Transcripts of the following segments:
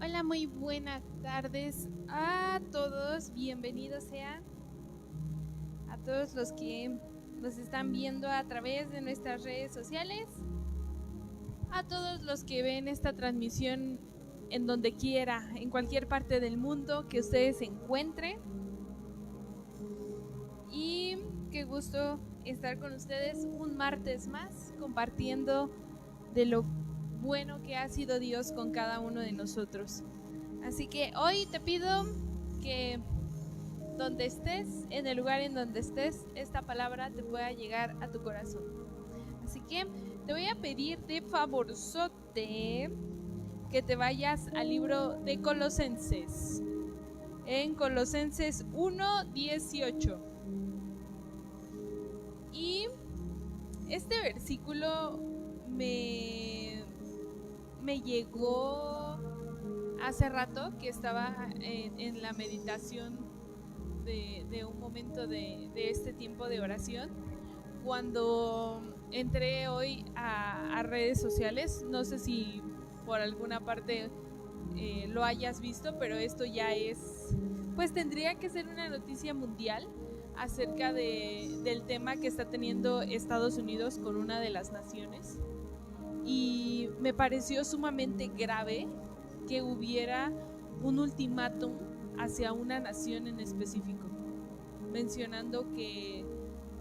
Hola, muy buenas tardes a todos. Bienvenidos sean a todos los que nos están viendo a través de nuestras redes sociales, a todos los que ven esta transmisión en donde quiera, en cualquier parte del mundo que ustedes se encuentren. Y qué gusto estar con ustedes un martes más compartiendo de lo bueno que ha sido Dios con cada uno de nosotros. Así que hoy te pido que donde estés, en el lugar en donde estés, esta palabra te pueda llegar a tu corazón. Así que te voy a pedir de favorzote que te vayas al libro de Colosenses, en Colosenses 1:18. Y este versículo me llegó hace rato que estaba en la meditación de un momento de este tiempo de oración. Cuando entré hoy a redes sociales, no sé si por alguna parte lo hayas visto, pero esto ya es, pues tendría que ser una noticia mundial acerca del tema que está teniendo Estados Unidos con una de las naciones. Y me pareció sumamente grave que hubiera un ultimátum hacia una nación en específico, mencionando que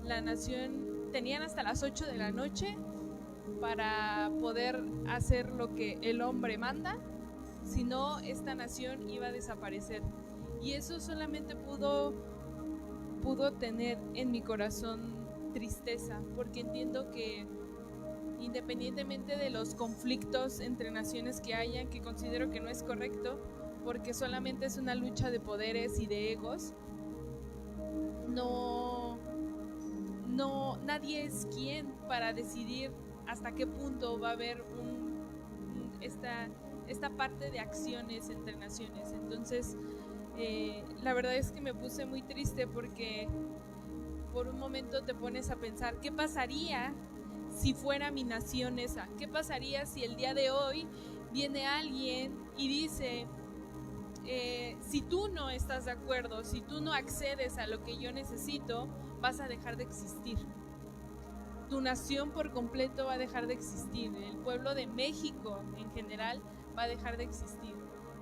la nación tenían hasta las 8 de la noche para poder hacer lo que el hombre manda, si no esta nación iba a desaparecer. Y eso solamente pudo tener en mi corazón tristeza, porque entiendo que independientemente de los conflictos entre naciones que hayan, que considero que no es correcto, porque solamente es una lucha de poderes y de egos, nadie es quien para decidir hasta qué punto va a haber esta parte de acciones entre naciones. Entonces, la verdad es que me puse muy triste porque por un momento te pones a pensar, ¿qué pasaría si fuera mi nación esa? ¿Qué pasaría si el día de hoy viene alguien y dice, si tú no estás de acuerdo, si tú no accedes a lo que yo necesito, vas a dejar de existir? Tu nación por completo va a dejar de existir. El pueblo de México en general va a dejar de existir.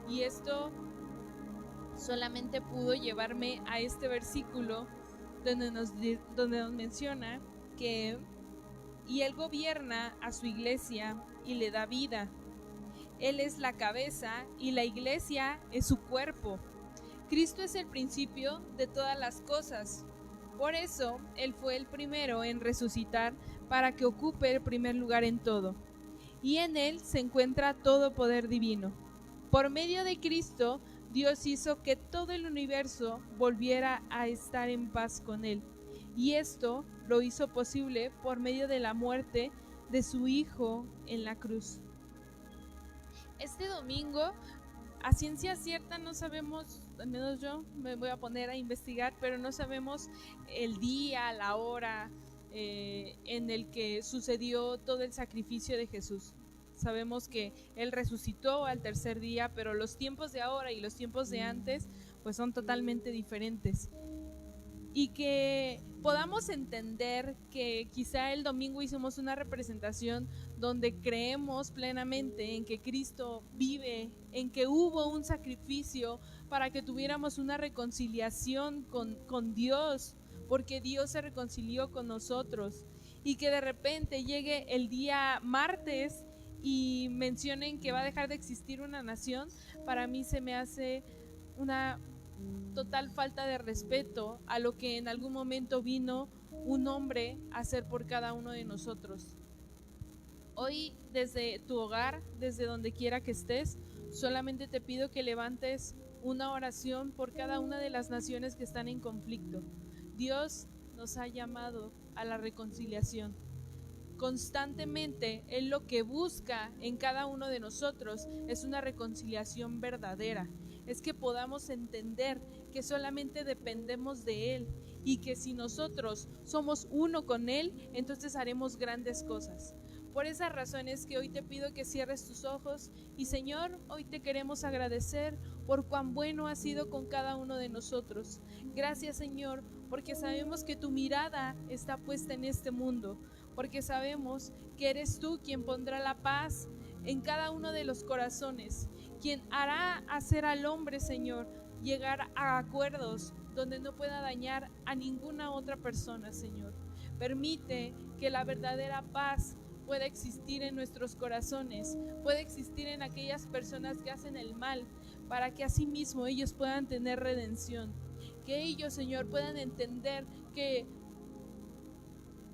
Y esto solamente pudo llevarme a este versículo donde nos menciona que y él gobierna a su iglesia y le da vida. Él es la cabeza y la iglesia es su cuerpo. Cristo es el principio de todas las cosas. Por eso, Él fue el primero en resucitar para que ocupe el primer lugar en todo. Y en Él se encuentra todo poder divino. Por medio de Cristo, Dios hizo que todo el universo volviera a estar en paz con Él. Y esto lo hizo posible por medio de la muerte de su Hijo en la cruz. Este domingo, a ciencia cierta, no sabemos, al menos yo me voy a poner a investigar, pero no sabemos el día, la hora en el que sucedió todo el sacrificio de Jesús. Sabemos que Él resucitó al tercer día, pero los tiempos de ahora y los tiempos de antes pues son totalmente diferentes. Y que podamos entender que quizá el domingo hicimos una representación donde creemos plenamente en que Cristo vive, en que hubo un sacrificio para que tuviéramos una reconciliación con Dios, porque Dios se reconcilió con nosotros. Y que de repente llegue el día martes y mencionen que va a dejar de existir una nación, para mí se me hace una total falta de respeto a lo que en algún momento vino un hombre a hacer por cada uno de nosotros. Hoy, desde tu hogar, desde donde quiera que estés, solamente te pido que levantes una oración por cada una de las naciones que están en conflicto. Dios nos ha llamado a la reconciliación. Constantemente Él lo que busca en cada uno de nosotros es una reconciliación verdadera. Es que podamos entender que solamente dependemos de Él y que si nosotros somos uno con Él, entonces haremos grandes cosas. Por esas razones que hoy te pido que cierres tus ojos y Señor, hoy te queremos agradecer por cuán bueno has sido con cada uno de nosotros. Gracias Señor, porque sabemos que tu mirada está puesta en este mundo, porque sabemos que eres tú quien pondrá la paz en cada uno de los corazones, quien hará hacer al hombre, Señor, llegar a acuerdos donde no pueda dañar a ninguna otra persona, Señor. Permite que la verdadera paz pueda existir en nuestros corazones, pueda existir en aquellas personas que hacen el mal, para que asimismo ellos puedan tener redención. Que ellos, Señor, puedan entender que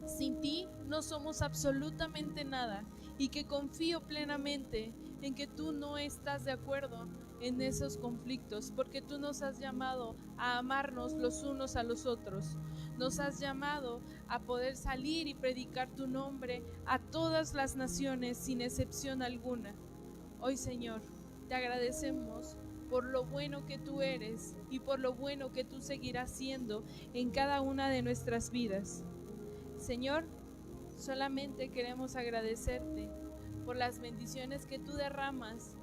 sin ti no somos absolutamente nada y que confío plenamente en que tú no estás de acuerdo en esos conflictos, porque tú nos has llamado a amarnos los unos a los otros. Nos has llamado a poder salir y predicar tu nombre a todas las naciones sin excepción alguna. Hoy, Señor, te agradecemos por lo bueno que tú eres y por lo bueno que tú seguirás siendo en cada una de nuestras vidas. Señor, solamente queremos agradecerte por las bendiciones que tú derramas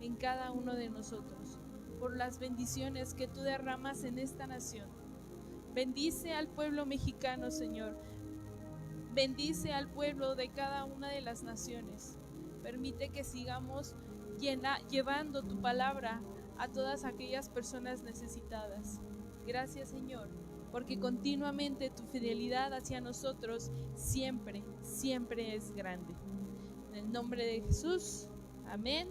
en cada uno de nosotros, por las bendiciones que tú derramas en esta nación. Bendice al pueblo mexicano, Señor. Bendice al pueblo de cada una de las naciones. Permite que sigamos llevando tu palabra a todas aquellas personas necesitadas. Gracias, Señor, porque continuamente tu fidelidad hacia nosotros siempre, siempre es grande. En el nombre de Jesús, amén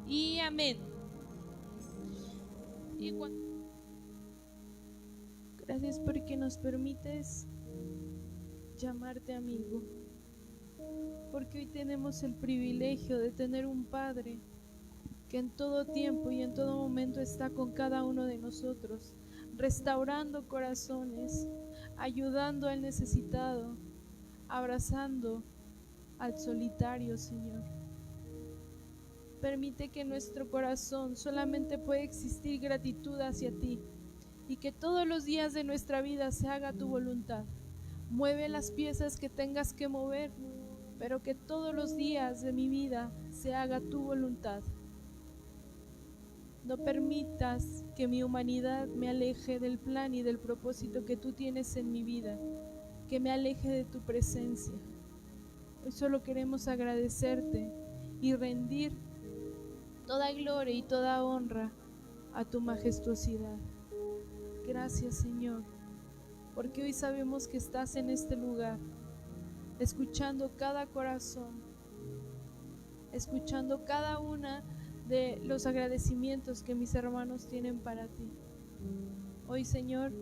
y amén. Gracias porque nos permites llamarte amigo, porque hoy tenemos el privilegio de tener un Padre que en todo tiempo y en todo momento está con cada uno de nosotros, restaurando corazones, ayudando al necesitado, abrazando al solitario, Señor. Permite que en nuestro corazón solamente pueda existir gratitud hacia ti y que todos los días de nuestra vida se haga tu voluntad. Mueve las piezas que tengas que mover, pero que todos los días de mi vida se haga tu voluntad. No permitas que mi humanidad me aleje del plan y del propósito que tú tienes en mi vida, que me aleje de tu presencia. Hoy solo queremos agradecerte y rendir toda gloria y toda honra a tu majestuosidad. Gracias, Señor, porque hoy sabemos que estás en este lugar, escuchando cada corazón, escuchando cada una de los agradecimientos que mis hermanos tienen para ti. Hoy, Señor,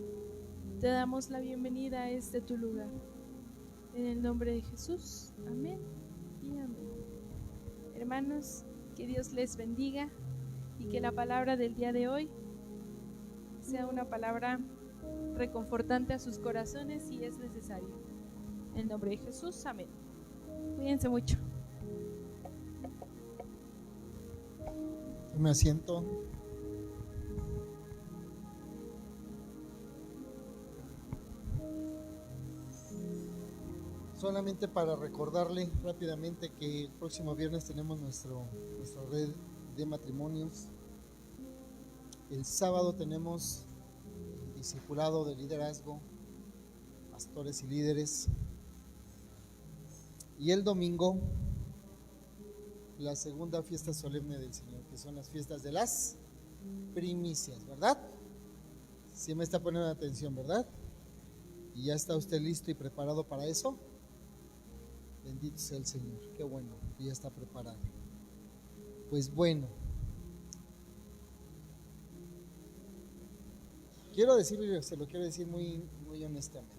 te damos la bienvenida a este tu lugar. En el nombre de Jesús, amén y amén. Hermanos, que Dios les bendiga y que la palabra del día de hoy sea una palabra reconfortante a sus corazones si es necesario. En el nombre de Jesús, amén. Cuídense mucho. Me asiento. Solamente para recordarle rápidamente que el próximo viernes tenemos nuestra red de matrimonios. El sábado tenemos el discipulado de liderazgo, pastores y líderes. Y el domingo, la segunda fiesta solemne del Señor, que son las fiestas de las primicias, ¿verdad? Sí me está poniendo atención, ¿verdad? ¿Y ya está usted listo y preparado para eso? Bendito sea el Señor, qué bueno, que ya está preparado. Pues bueno, quiero decirle, se lo quiero decir muy honestamente.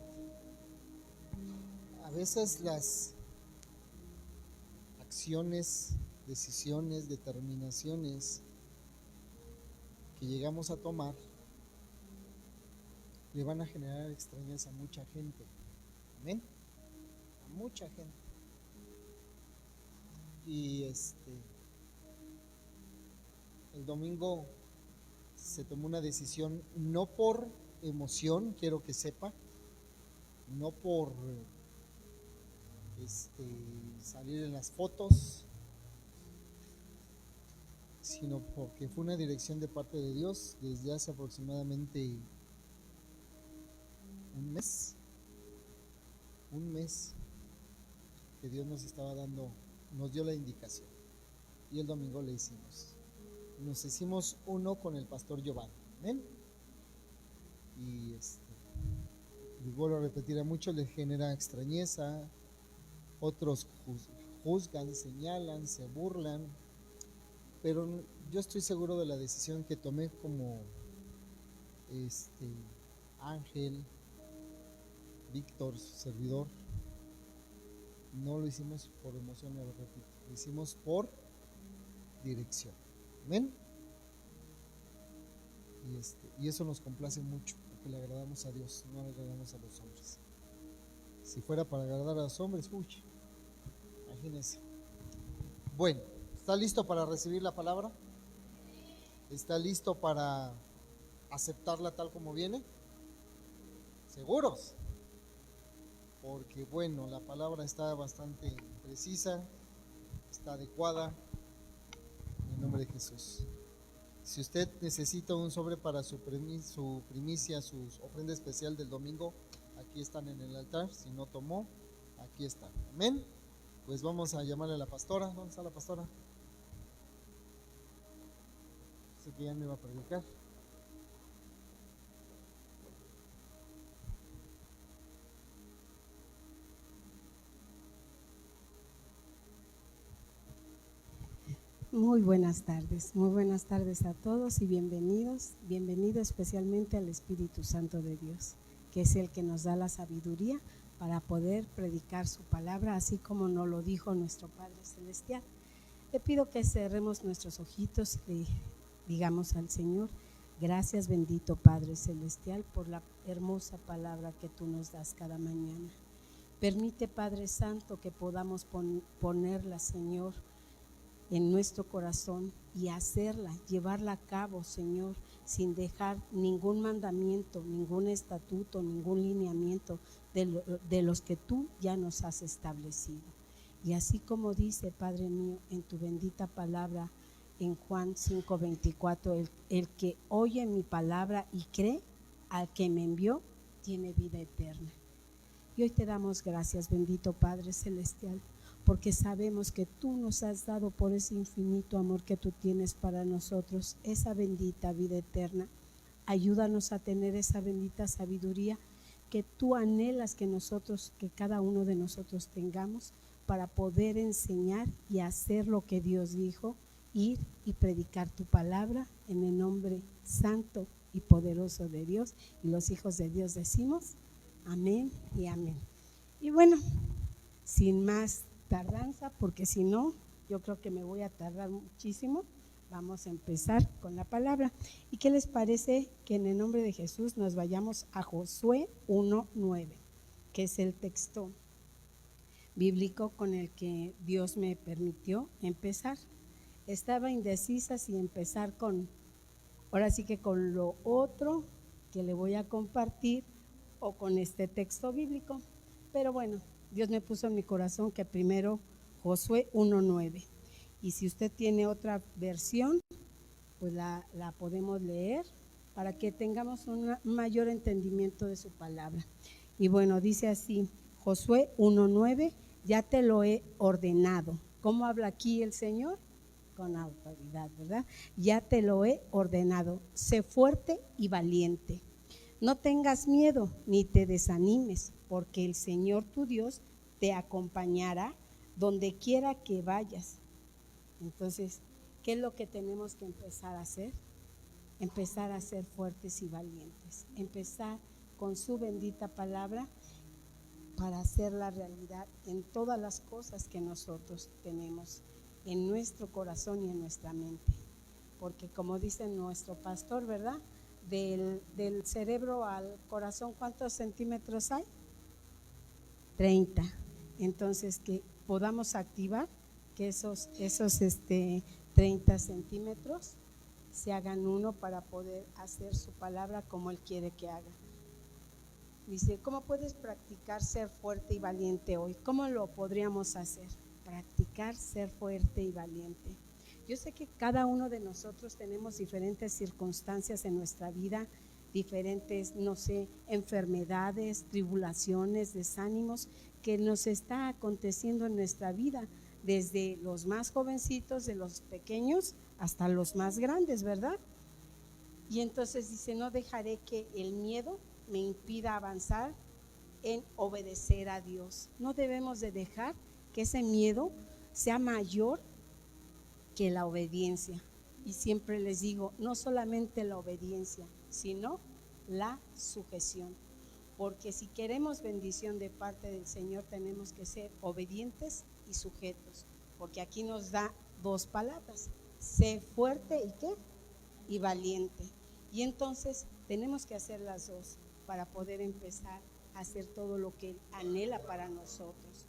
A veces las acciones, decisiones, determinaciones que llegamos a tomar le van a generar extrañeza a mucha gente. Amén. A mucha gente. Y el domingo se tomó una decisión no por emoción, quiero que sepa, no por salir en las fotos, sino porque fue una dirección de parte de Dios desde hace aproximadamente un mes que Dios nos dio la indicación, y el domingo le hicimos. Nos hicimos uno con el pastor Giovanni, ¿ven? Y vuelvo a repetir, a muchos les genera extrañeza, otros juzgan, señalan, se burlan, pero yo estoy seguro de la decisión que tomé como Ángel, Víctor, su servidor. No lo hicimos por emoción, lo repito, lo hicimos por dirección. ¿Amén? Y eso nos complace mucho, porque le agradamos a Dios, no le agradamos a los hombres. Si fuera para agradar a los hombres, imagínense. Bueno, ¿está listo para recibir la palabra? ¿Está listo para aceptarla tal como viene? ¿Seguros? Porque bueno, la palabra está bastante precisa, está adecuada, en el nombre de Jesús. Si usted necesita un sobre para su primicia, su ofrenda especial del domingo, aquí están en el altar. Si no tomó, aquí están. Amén. Pues vamos a llamarle a la pastora. ¿Dónde está la pastora? Sé que ya me iba a predicar. Muy buenas tardes a todos y bienvenidos, bienvenido especialmente al Espíritu Santo de Dios, que es el que nos da la sabiduría para poder predicar su palabra, así como nos lo dijo nuestro Padre Celestial. Le pido que cerremos nuestros ojitos y digamos al Señor: gracias, bendito Padre Celestial, por la hermosa palabra que tú nos das cada mañana. Permite, Padre Santo, que podamos ponerla, Señor, en nuestro corazón y hacerla, llevarla a cabo, Señor, sin dejar ningún mandamiento, ningún estatuto, ningún lineamiento de los que tú ya nos has establecido. Y así como dice, Padre mío, en tu bendita palabra, en Juan 5:24, el que oye mi palabra y cree al que me envió, tiene vida eterna. Y hoy te damos gracias, bendito Padre Celestial, porque sabemos que tú nos has dado, por ese infinito amor que tú tienes para nosotros, esa bendita vida eterna. Ayúdanos a tener esa bendita sabiduría que tú anhelas que cada uno de nosotros tengamos, para poder enseñar y hacer lo que Dios dijo, ir y predicar tu palabra en el nombre santo y poderoso de Dios. Y los hijos de Dios decimos amén y amén. Y bueno, sin más tardanza, porque si no, yo creo que me voy a tardar muchísimo, vamos a empezar con la palabra. ¿Y qué les parece que en el nombre de Jesús nos vayamos a Josué 1:9, que es el texto bíblico con el que Dios me permitió empezar? Estaba indecisa si empezar ahora sí que con lo otro que le voy a compartir o con este texto bíblico, pero bueno, Dios me puso en mi corazón que primero Josué 1:9. Y si usted tiene otra versión, pues la podemos leer para que tengamos un mayor entendimiento de su palabra. Y bueno, dice así, Josué 1:9, ya te lo he ordenado. ¿Cómo habla aquí el Señor? Con autoridad, ¿verdad? Ya te lo he ordenado. Sé fuerte y valiente. No tengas miedo ni te desanimes, porque el Señor tu Dios te acompañará donde quiera que vayas. Entonces, ¿qué es lo que tenemos que empezar a hacer? Empezar a ser fuertes y valientes. Empezar con su bendita palabra para hacerla realidad en todas las cosas que nosotros tenemos en nuestro corazón y en nuestra mente. Porque como dice nuestro pastor, ¿verdad? Del cerebro al corazón, ¿cuántos centímetros hay? 30. Entonces, que podamos activar que esos 30 centímetros se hagan uno para poder hacer su palabra como Él quiere que haga. Dice, ¿cómo puedes practicar ser fuerte y valiente hoy? ¿Cómo lo podríamos hacer? Practicar ser fuerte y valiente. Yo sé que cada uno de nosotros tenemos diferentes circunstancias en nuestra vida, diferentes, no sé, enfermedades, tribulaciones, desánimos que nos está aconteciendo en nuestra vida, desde los más jovencitos, de los pequeños, hasta los más grandes, ¿verdad? Y entonces dice, no dejaré que el miedo me impida avanzar en obedecer a Dios. No debemos de dejar que ese miedo sea mayor que la obediencia. Y siempre les digo, no solamente la obediencia, sino la sujeción. Porque si queremos bendición de parte del Señor, tenemos que ser obedientes y sujetos. Porque aquí nos da dos palabras, sé fuerte y ¿qué? Y valiente. Y entonces tenemos que hacer las dos para poder empezar a hacer todo lo que Él anhela para nosotros.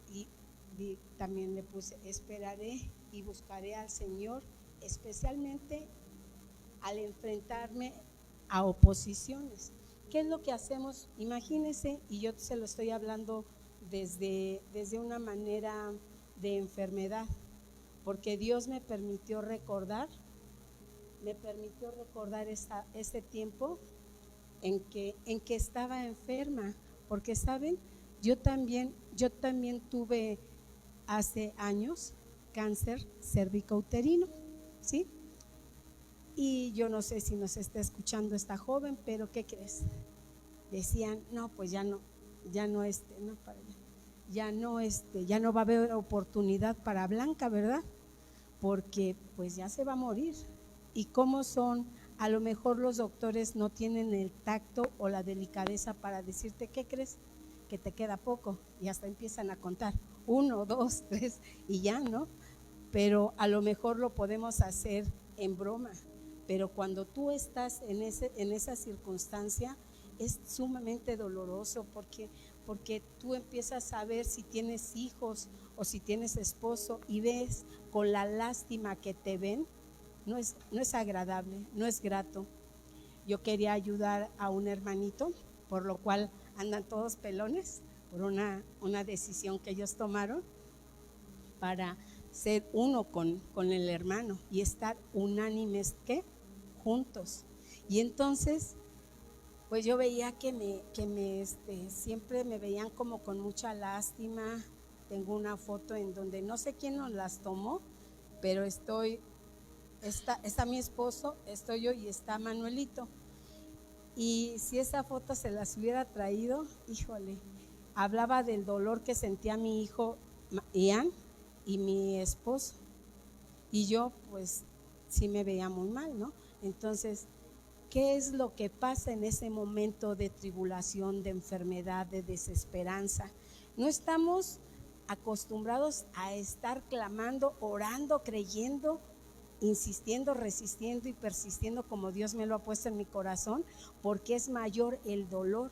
Y también le puse, esperaré y buscaré al Señor, especialmente al enfrentarme a oposiciones. ¿Qué es lo que hacemos? Imagínense, y yo se lo estoy hablando desde una manera de enfermedad, porque Dios me permitió recordar ese tiempo en que estaba enferma, porque saben, yo también tuve hace años cáncer cervicouterino, ¿sí? Y yo no sé si nos está escuchando esta joven, pero ¿qué crees? Decían, no, pues ya no va a haber oportunidad para Blanca, ¿verdad? Porque pues ya se va a morir. ¿Y cómo son? A lo mejor los doctores no tienen el tacto o la delicadeza para decirte, ¿qué crees? Que te queda poco, y hasta empiezan a contar 1, 2, 3 y ya, ¿no? Pero a lo mejor lo podemos hacer en broma, pero cuando tú estás en esa circunstancia es sumamente doloroso, porque tú empiezas a ver si tienes hijos o si tienes esposo y ves con la lástima que te ven. No es agradable, no es grato. Yo quería ayudar a un hermanito, por lo cual andan todos pelones, por una decisión que ellos tomaron para ser uno con el hermano y estar unánimes, ¿qué? Juntos. Y entonces, pues yo veía que siempre me veían como con mucha lástima. Tengo una foto en donde no sé quién nos las tomó, pero está mi esposo, estoy yo y está Manuelito. Y si esa foto se las hubiera traído, híjole, hablaba del dolor que sentía mi hijo Ian y mi esposo. Y yo pues sí me veía muy mal, ¿no? Entonces, ¿qué es lo que pasa en ese momento de tribulación, de enfermedad, de desesperanza? No estamos acostumbrados a estar clamando, orando, creyendo, insistiendo, resistiendo y persistiendo como Dios me lo ha puesto en mi corazón, porque es mayor el dolor.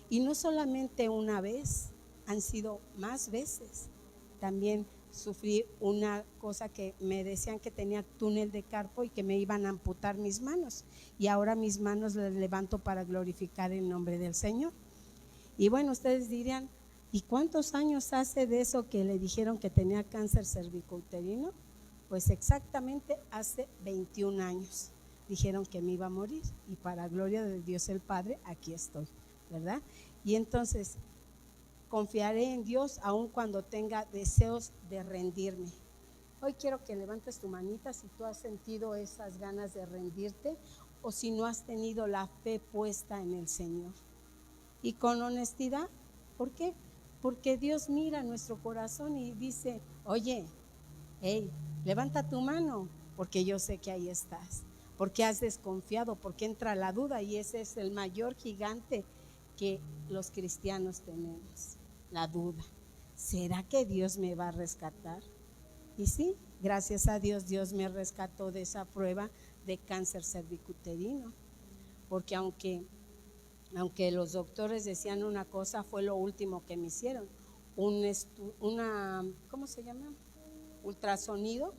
Y no solamente una vez, han sido más veces. También sufrí una cosa que me decían que tenía túnel de carpo y que me iban a amputar mis manos, y ahora mis manos las levanto para glorificar el nombre del Señor. Y bueno, ustedes dirían, ¿y cuántos años hace de eso que le dijeron que tenía cáncer cervicouterino? Pues exactamente hace 21 años dijeron que me iba a morir, y para gloria de Dios el Padre, aquí estoy, ¿verdad? Y entonces confiaré en Dios aun cuando tenga deseos de rendirme. Hoy quiero que levantes tu manita si tú has sentido esas ganas de rendirte o si no has tenido la fe puesta en el Señor. Y con honestidad, ¿por qué? Porque Dios mira nuestro corazón y dice, oye, hey, levanta tu mano, porque yo sé que ahí estás, porque has desconfiado, porque entra la duda, y ese es el mayor gigante que los cristianos tenemos, la duda. ¿Será que Dios me va a rescatar? Y sí, gracias a Dios, Dios me rescató de esa prueba de cáncer cervicouterino, porque aunque los doctores decían una cosa, fue lo último que me hicieron, ¿cómo se llama? Ultrasonido,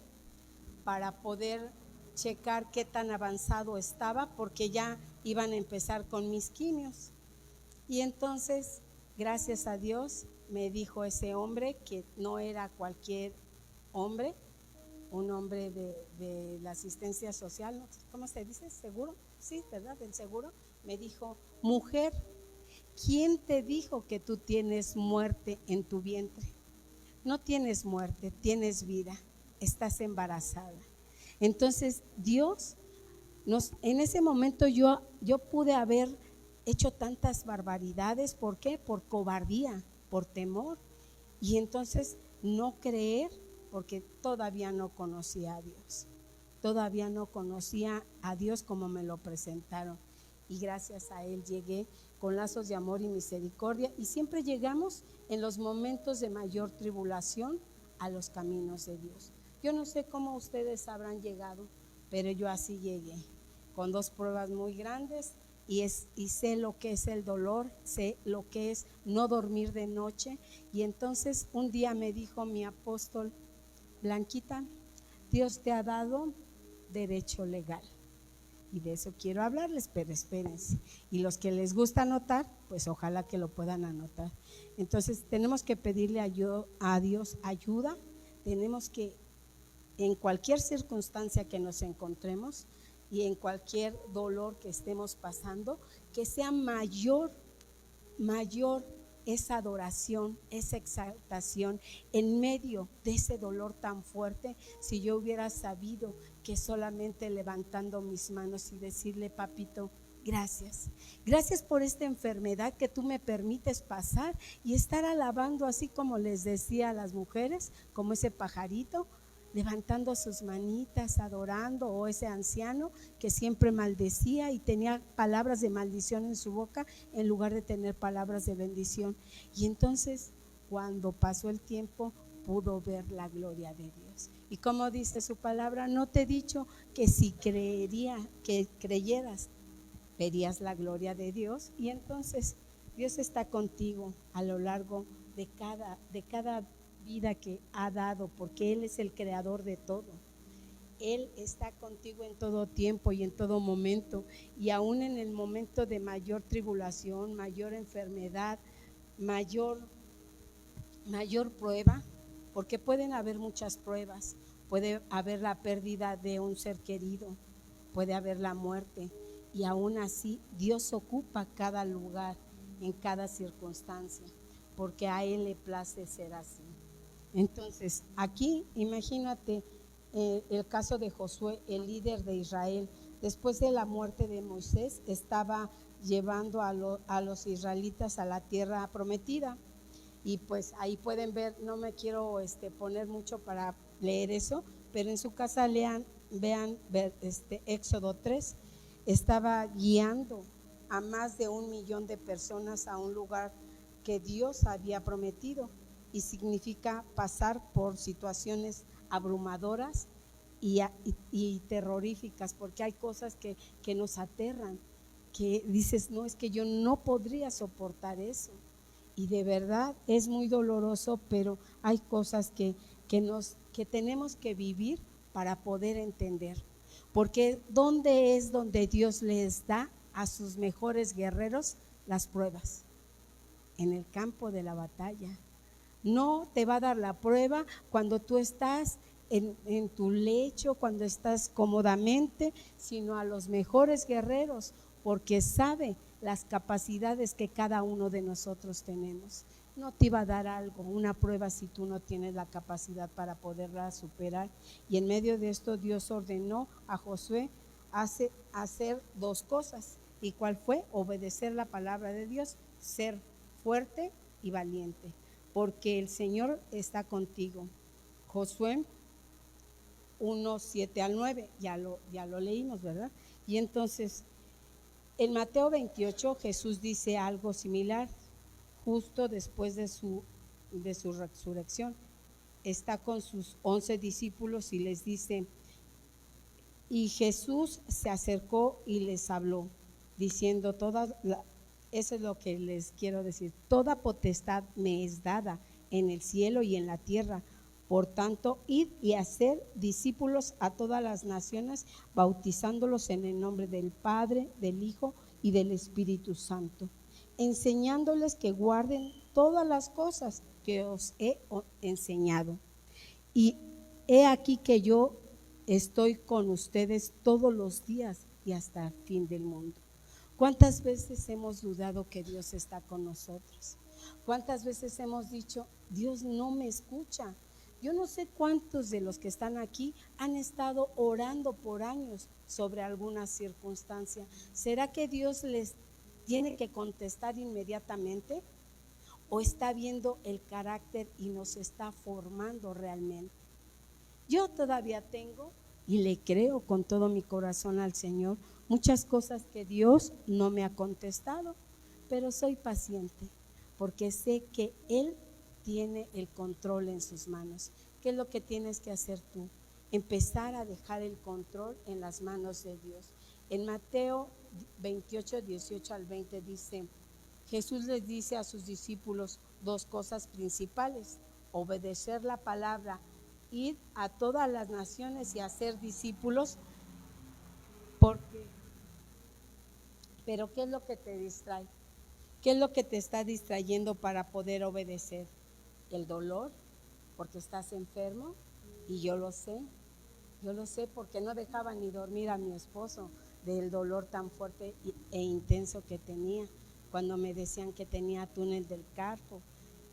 para poder checar qué tan avanzado estaba, porque ya iban a empezar con mis quimios. Y entonces, gracias a Dios, me dijo ese hombre que no era cualquier hombre, un hombre de la asistencia social, ¿no? ¿Cómo se dice? ¿Seguro? Sí, ¿verdad? Del seguro. Me dijo, mujer, ¿quién te dijo que tú tienes muerte en tu vientre? No tienes muerte, tienes vida, estás embarazada. Entonces Dios en ese momento yo pude haber hecho tantas barbaridades. ¿Por qué? Por cobardía, por temor. Y entonces no creer, porque todavía no conocía a Dios. Todavía no conocía a Dios como me lo presentaron. Y gracias a Él llegué con lazos de amor y misericordia. Y siempre llegamos en los momentos de mayor tribulación a los caminos de Dios. Yo no sé cómo ustedes habrán llegado, pero yo así llegué, con 2 pruebas muy grandes y sé lo que es el dolor, sé lo que es no dormir de noche. Y entonces un día me dijo mi apóstol, Blanquita, Dios te ha dado derecho legal. Y de eso quiero hablarles, pero espérense. Y los que les gusta anotar, pues ojalá que lo puedan anotar. Entonces tenemos que pedirle a Dios ayuda. Tenemos que, en cualquier circunstancia que nos encontremos y en cualquier dolor que estemos pasando, que sea mayor esa adoración, esa exaltación en medio de ese dolor tan fuerte. Si yo hubiera sabido que solamente levantando mis manos y decirle, papito, gracias, gracias por esta enfermedad que tú me permites pasar, y estar alabando, así como les decía a las mujeres, como ese pajarito, levantando sus manitas, adorando, o ese anciano que siempre maldecía y tenía palabras de maldición en su boca en lugar de tener palabras de bendición. Y entonces, cuando pasó el tiempo, pudo ver la gloria de Dios. Y como dice su palabra, no te he dicho que si creyeras, verías la gloria de Dios. Y entonces Dios está contigo a lo largo de cada vida que ha dado, porque Él es el creador de todo. Él está contigo en todo tiempo y en todo momento, y aún en el momento de mayor tribulación, mayor enfermedad, mayor prueba, porque pueden haber muchas pruebas. Puede haber la pérdida de un ser querido, puede haber la muerte, y aún así Dios ocupa cada lugar en cada circunstancia, porque a Él le place ser así. Entonces, aquí imagínate el caso de Josué, el líder de Israel. Después de la muerte de Moisés, estaba llevando a los israelitas a la tierra prometida. Y pues ahí pueden ver, no me quiero poner mucho para leer eso, pero en su casa vean Éxodo 3. Estaba guiando a más de 1 millón de personas a un lugar que Dios había prometido, y significa pasar por situaciones abrumadoras y terroríficas, porque hay cosas que nos aterran, que dices, no, es que yo no podría soportar eso. Y de verdad es muy doloroso, pero hay cosas que tenemos que vivir para poder entender. Porque ¿dónde es donde Dios les da a sus mejores guerreros las pruebas? En el campo de la batalla. No te va a dar la prueba cuando tú estás en tu lecho, cuando estás cómodamente, sino a los mejores guerreros, porque sabe las capacidades que cada uno de nosotros tenemos. No te iba a dar algo, una prueba, si tú no tienes la capacidad para poderla superar. Y en medio de esto Dios ordenó a Josué hacer 2 cosas. ¿Y cuál fue? Obedecer la palabra de Dios, ser fuerte y valiente, porque el Señor está contigo. Josué 1:7-9, ya lo leímos, ¿verdad? Y entonces en Mateo 28 Jesús dice algo similar, justo después de su resurrección. Está con sus 11 discípulos y les dice, y Jesús se acercó y les habló, diciendo, eso es lo que les quiero decir, toda potestad me es dada en el cielo y en la tierra. Por tanto, id y hacer discípulos a todas las naciones, bautizándolos en el nombre del Padre, del Hijo y del Espíritu Santo, enseñándoles que guarden todas las cosas que os he enseñado. Y he aquí que yo estoy con ustedes todos los días y hasta el fin del mundo. ¿Cuántas veces hemos dudado que Dios está con nosotros? ¿Cuántas veces hemos dicho, Dios no me escucha? Yo no sé cuántos de los que están aquí han estado orando por años sobre alguna circunstancia. ¿Será que Dios les tiene que contestar inmediatamente? ¿O está viendo el carácter y nos está formando realmente? Yo todavía tengo, y le creo con todo mi corazón al Señor, muchas cosas que Dios no me ha contestado, pero soy paciente porque sé que Él tiene el control en sus manos. ¿Qué es lo que tienes que hacer tú? Empezar a dejar el control en las manos de Dios. En Mateo 28, 18 al 20 dice, Jesús les dice a sus discípulos dos cosas principales: obedecer la palabra, ir a todas las naciones y hacer discípulos. Pero ¿qué es lo que te distrae? ¿Qué es lo que te está distrayendo para poder obedecer? El dolor, porque estás enfermo, y yo lo sé porque no dejaba ni dormir a mi esposo del dolor tan fuerte e intenso que tenía, cuando me decían que tenía túnel del carpo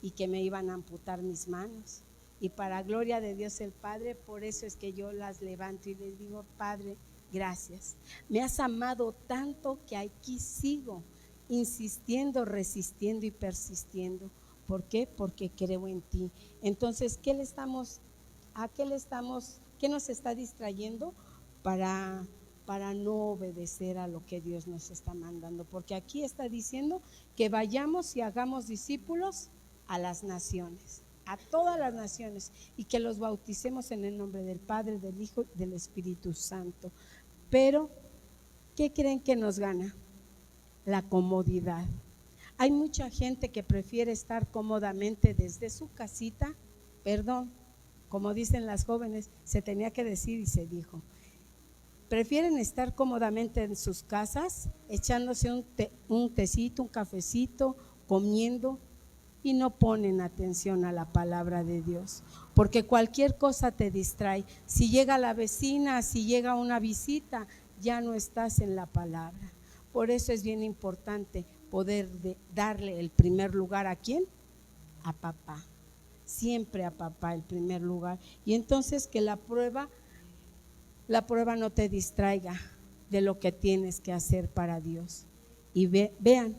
y que me iban a amputar mis manos. Y para gloria de Dios el Padre, por eso es que yo las levanto y les digo, Padre, gracias. Me has amado tanto que aquí sigo insistiendo, resistiendo y persistiendo. ¿Por qué? Porque creo en ti. Entonces, ¿qué nos está distrayendo para no obedecer a lo que Dios nos está mandando? Porque aquí está diciendo que vayamos y hagamos discípulos a las naciones, a todas las naciones, y que los bauticemos en el nombre del Padre, del Hijo y del Espíritu Santo. Pero, ¿qué creen que nos gana? La comodidad. Hay mucha gente que prefiere estar cómodamente desde su casita, como dicen las jóvenes, se tenía que decir y se dijo. Prefieren estar cómodamente en sus casas, echándose un tecito, un cafecito, comiendo, y no ponen atención a la palabra de Dios, porque cualquier cosa te distrae. Si llega la vecina, si llega una visita, ya no estás en la palabra. Por eso es bien importante poder darle el primer lugar ¿a quién? A papá, siempre a papá el primer lugar. Y entonces que la prueba no te distraiga de lo que tienes que hacer para Dios. Y vean,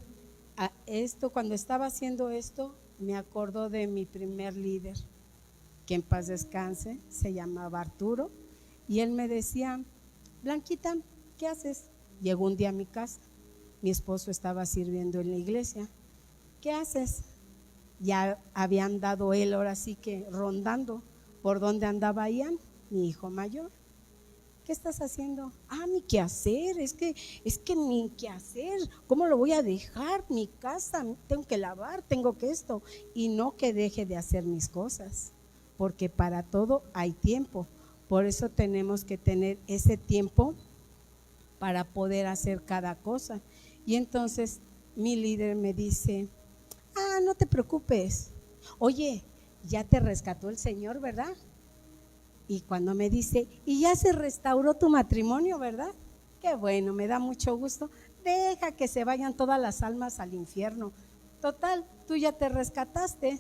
cuando estaba haciendo esto, me acordó de mi primer líder, que en paz descanse, se llamaba Arturo, y él me decía, Blanquita, ¿qué haces? Llegó un día a mi casa, mi esposo estaba sirviendo en la iglesia. ¿Qué haces? Ya había andado él, ahora sí que rondando por donde andaba Ian, mi hijo mayor. ¿Qué estás haciendo? Mi quehacer, es que mi quehacer, ¿cómo lo voy a dejar? Mi casa, tengo que lavar, tengo que esto. Y no que deje de hacer mis cosas, porque para todo hay tiempo. Por eso tenemos que tener ese tiempo para poder hacer cada cosa. Y entonces mi líder me dice, no te preocupes, oye, ya te rescató el Señor, ¿verdad? Y cuando me dice, y ya se restauró tu matrimonio, ¿verdad? Qué bueno, me da mucho gusto. Deja que se vayan todas las almas al infierno. Total, tú ya te rescataste.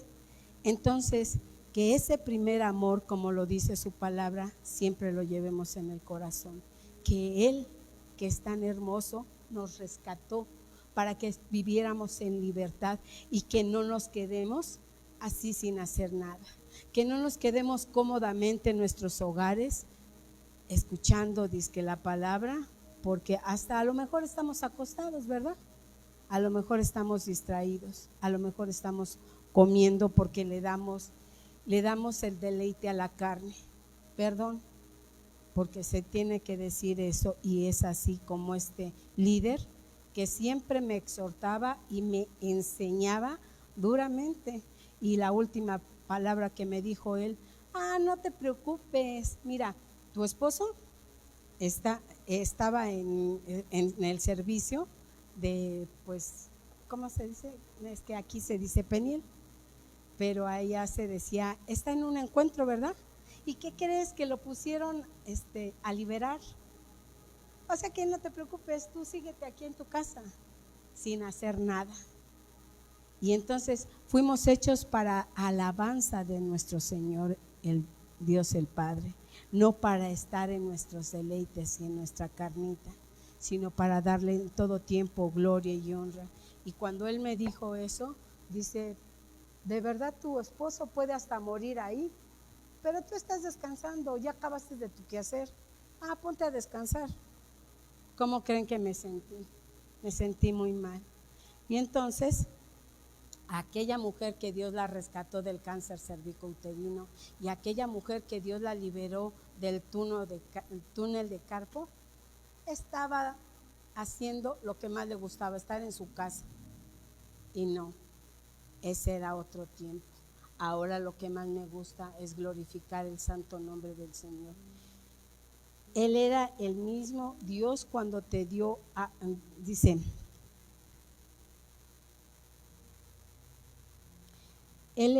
Entonces, que ese primer amor, como lo dice su palabra, siempre lo llevemos en el corazón. Que Él, que es tan hermoso, nos rescató para que viviéramos en libertad y que no nos quedemos así sin hacer nada. Que no nos quedemos cómodamente en nuestros hogares escuchando dizque la palabra, porque hasta a lo mejor estamos acostados, ¿verdad? A lo mejor estamos distraídos, a lo mejor estamos comiendo porque le damos el deleite a la carne. Perdón, porque se tiene que decir eso, y es así como este líder que siempre me exhortaba y me enseñaba duramente. Y la última palabra que me dijo él, no te preocupes, mira, tu esposo estaba en el servicio de, pues, ¿cómo se dice? Es que aquí se dice Peniel, pero allá se decía, está en un encuentro, ¿verdad? ¿Y qué crees? Que lo pusieron a liberar. O sea que no te preocupes, tú síguete aquí en tu casa sin hacer nada. Y entonces fuimos hechos para alabanza de nuestro Señor, el Dios el Padre, no para estar en nuestros deleites y en nuestra carnita, sino para darle en todo tiempo gloria y honra. Y cuando Él me dijo eso, dice, de verdad tu esposo puede hasta morir ahí, pero tú estás descansando, ya acabaste de tu quehacer, ponte a descansar. ¿Cómo creen que me sentí? Me sentí muy mal. Y entonces aquella mujer que Dios la rescató del cáncer cervicouterino y aquella mujer que Dios la liberó del túnel de Carpo, estaba haciendo lo que más le gustaba, estar en su casa. Y no, ese era otro tiempo. Ahora lo que más me gusta es glorificar el santo nombre del Señor. Él era el mismo Dios cuando te dio, dice, Él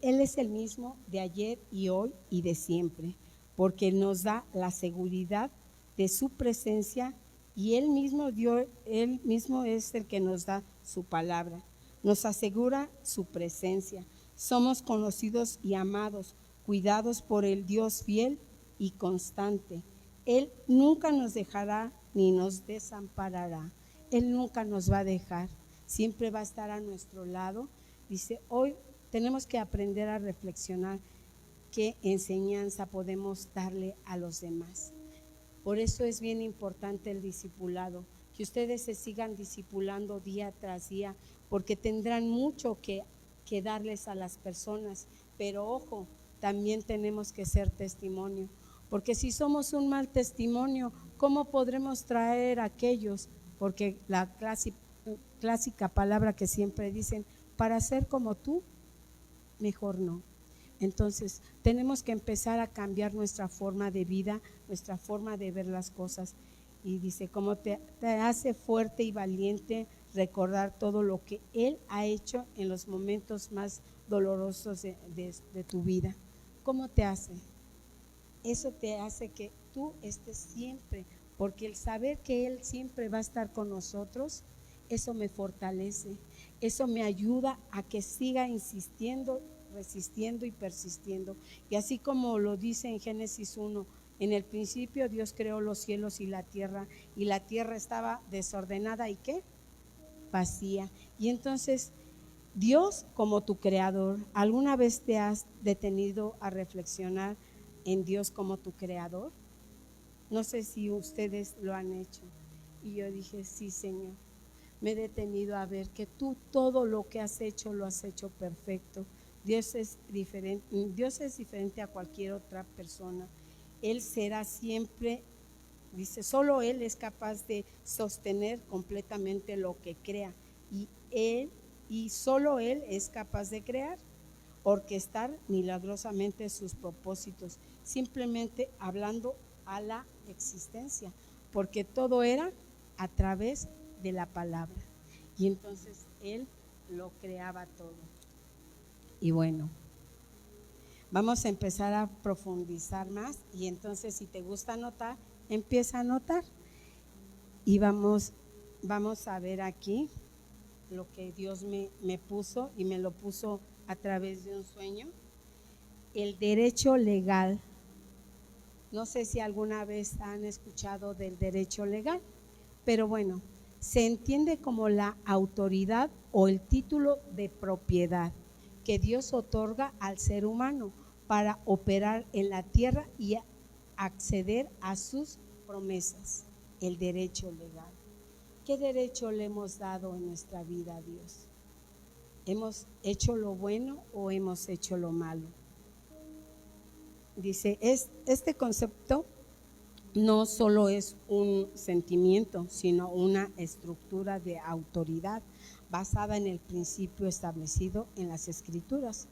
es el mismo de ayer y hoy y de siempre, porque nos da la seguridad de su presencia y Él mismo es el que nos da su palabra, nos asegura su presencia. Somos conocidos y amados, cuidados por el Dios fiel y constante. Él nunca nos dejará ni nos desamparará. Él nunca nos va a dejar, siempre va a estar a nuestro lado. Dice, hoy tenemos que aprender a reflexionar qué enseñanza podemos darle a los demás. Por eso es bien importante el discipulado, que ustedes se sigan discipulando día tras día, porque tendrán mucho que darles a las personas. Pero ojo, también tenemos que ser testimonio, porque si somos un mal testimonio, ¿cómo podremos traer a aquellos? Porque la clásica palabra que siempre dicen, para ser como tú, mejor no. Entonces tenemos que empezar a cambiar nuestra forma de vida, nuestra forma de ver las cosas. Y dice, como te hace fuerte y valiente recordar todo lo que Él ha hecho en los momentos más dolorosos de tu vida. ¿Cómo te hace? Eso te hace que tú estés siempre, porque el saber que Él siempre va a estar con nosotros, eso me fortalece, eso me ayuda a que siga insistiendo, resistiendo y persistiendo. Y así como lo dice en Génesis 1, en el principio Dios creó los cielos y la tierra estaba desordenada y ¿qué? Vacía. Y entonces Dios, como tu creador, ¿alguna vez te has detenido a reflexionar en Dios como tu creador? No sé si ustedes lo han hecho. Y yo dije, sí, Señor, me he detenido a ver que tú todo lo que has hecho lo has hecho perfecto. Dios es diferente a cualquier otra persona. Él será siempre, dice, solo Él es capaz de sostener completamente lo que crea, y solo Él es capaz de crear, orquestar milagrosamente sus propósitos, simplemente hablando a la existencia, porque todo era a través de la palabra. Y entonces Él lo creaba todo. Y bueno, vamos a empezar a profundizar más. Y entonces, si te gusta anotar, empieza a anotar. Y vamos a ver aquí lo que Dios me puso, y me lo puso a través de un sueño. El derecho legal. No sé si alguna vez han escuchado del derecho legal, pero bueno, se entiende como la autoridad o el título de propiedad que Dios otorga al ser humano para operar en la tierra y acceder a sus promesas. El derecho legal. ¿Qué derecho le hemos dado en nuestra vida a Dios? ¿Hemos hecho lo bueno o hemos hecho lo malo? Dice, este concepto no solo es un sentimiento, sino una estructura de autoridad basada en el principio establecido en las Escrituras.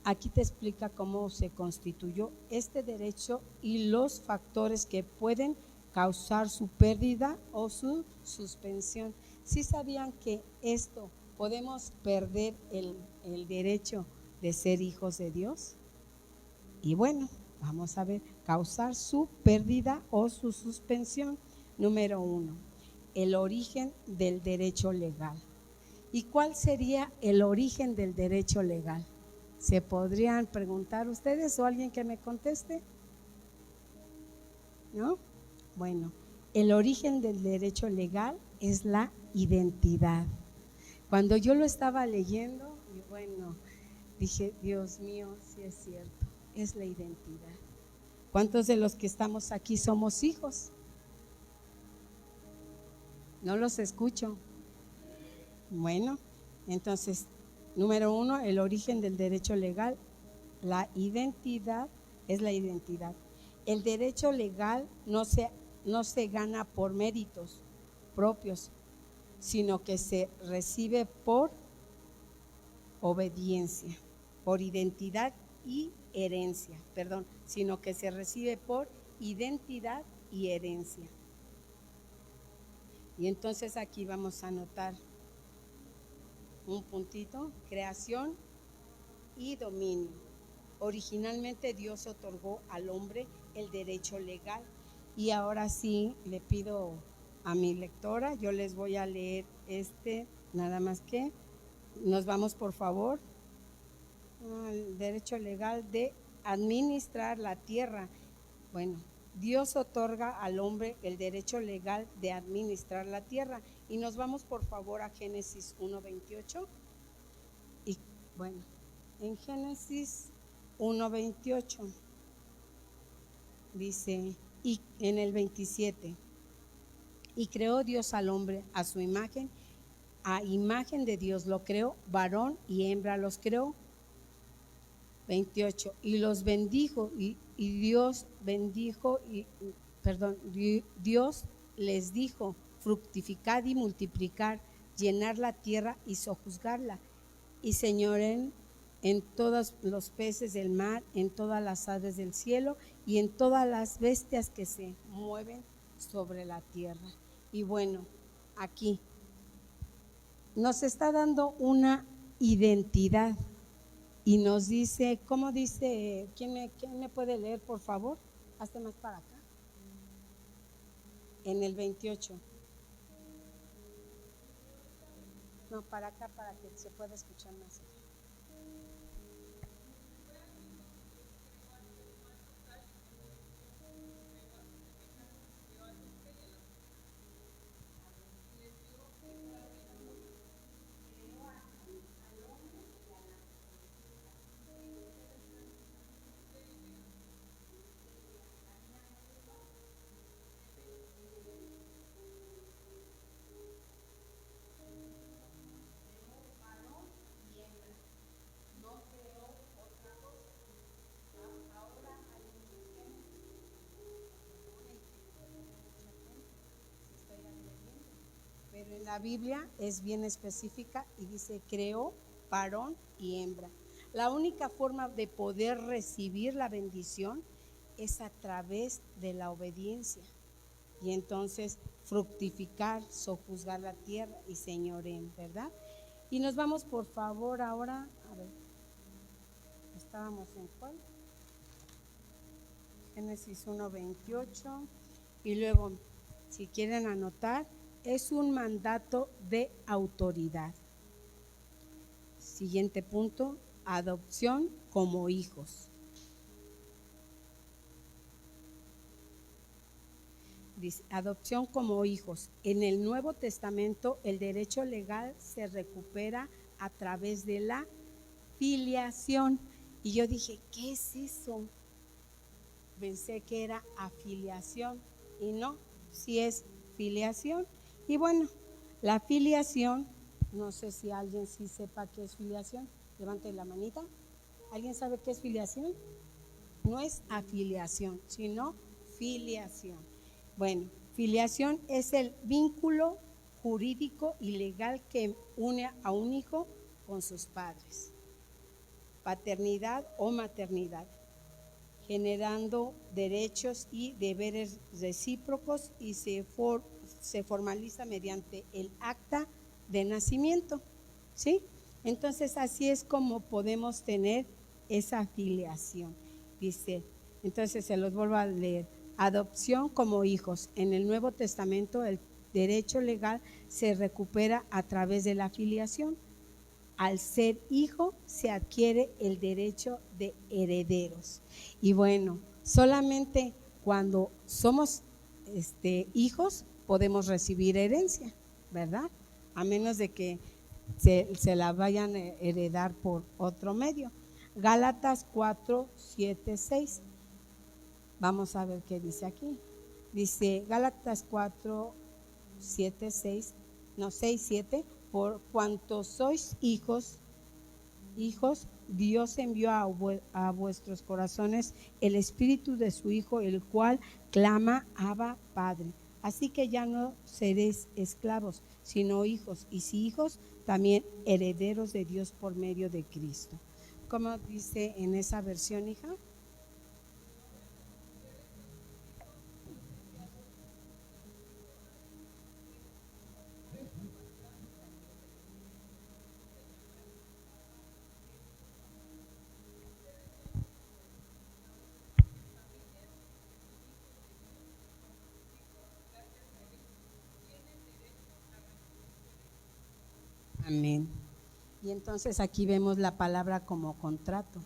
Aquí te explica cómo se constituyó este derecho y los factores que pueden causar su pérdida o su suspensión. ¿Sí sabían que esto podemos perder el derecho de ser hijos de Dios? Y bueno, vamos a ver, causar su pérdida o su suspensión. Número 1, el origen del derecho legal. ¿Y cuál sería el origen del derecho legal? ¿Se podrían preguntar ustedes o alguien que me conteste? ¿No? Bueno, el origen del derecho legal es la identidad. Cuando yo lo estaba leyendo, y bueno, dije, Dios mío, sí es cierto, es la identidad. ¿Cuántos de los que estamos aquí somos hijos? No los escucho. Bueno, entonces, número 1, el origen del derecho legal, la identidad es la identidad. El derecho legal no se gana por méritos propios, sino que se recibe por obediencia, por identidad y herencia, sino que se recibe por identidad y herencia. Y entonces aquí vamos a anotar un puntito, creación y dominio. Originalmente Dios otorgó al hombre el derecho legal y ahora sí le pido a mi lectora, yo les voy a leer nada más que nos vamos por favor al derecho legal de administrar la tierra. Bueno, Dios otorga al hombre el derecho legal de administrar la tierra y nos vamos por favor a Génesis 1:28 y bueno, en Génesis 1:28 dice, y en el 27, y creó Dios al hombre a su imagen, a imagen de Dios lo creó, varón y hembra los creó. 28, y los bendijo, y Dios bendijo, Dios les dijo, fructificad y multiplicar, llenar la tierra y sojuzgarla, y señoren en todos los peces del mar, en todas las aves del cielo y en todas las bestias que se mueven sobre la tierra. Y bueno, aquí nos está dando una identidad y nos dice, ¿cómo dice? ¿Quién me puede leer, por favor? Hazte más para acá. En el 28. No, para acá, para que se pueda escuchar más. Pero en la Biblia es bien específica y dice creó varón y hembra. La única forma de poder recibir la bendición es a través de la obediencia y entonces fructificar, sojuzgar la tierra y señorear, ¿verdad? Y nos vamos por favor ahora, a ver, estábamos en cuál, Génesis 1:28 y luego si quieren anotar, es un mandato de autoridad. Siguiente punto, adopción como hijos. Dice, adopción como hijos. En el Nuevo Testamento el derecho legal se recupera a través de la filiación. Y yo dije, ¿qué es eso? Pensé que era afiliación y no, sí es filiación. Y bueno, la filiación, no sé si alguien sí sepa qué es filiación. Levante la manita. ¿Alguien sabe qué es filiación? No es afiliación, sino filiación. Bueno, filiación es el vínculo jurídico y legal que une a un hijo con sus padres. Paternidad o maternidad. generando derechos y deberes recíprocos y se formaliza mediante el acta de nacimiento, ¿sí? Entonces así es como podemos tener esa filiación. Dice, entonces se los vuelvo a leer: adopción como hijos. En el Nuevo Testamento el derecho legal se recupera a través de la filiación. Al ser hijo se adquiere el derecho de herederos. Y bueno, solamente cuando somos hijos podemos recibir herencia, ¿verdad? A menos de que se la vayan a heredar por otro medio. Gálatas 4, 7, 6. Vamos a ver qué dice aquí. Dice Gálatas 4, 7, 6, 7. Por cuanto sois hijos, Dios envió a vuestros corazones el espíritu de su Hijo, el cual clama: Abba, Padre. Así que ya no seréis esclavos, sino hijos, y si hijos, también herederos de Dios por medio de Cristo. ¿Cómo dice en esa versión, hija? Amén. Y entonces aquí vemos la palabra como contrato.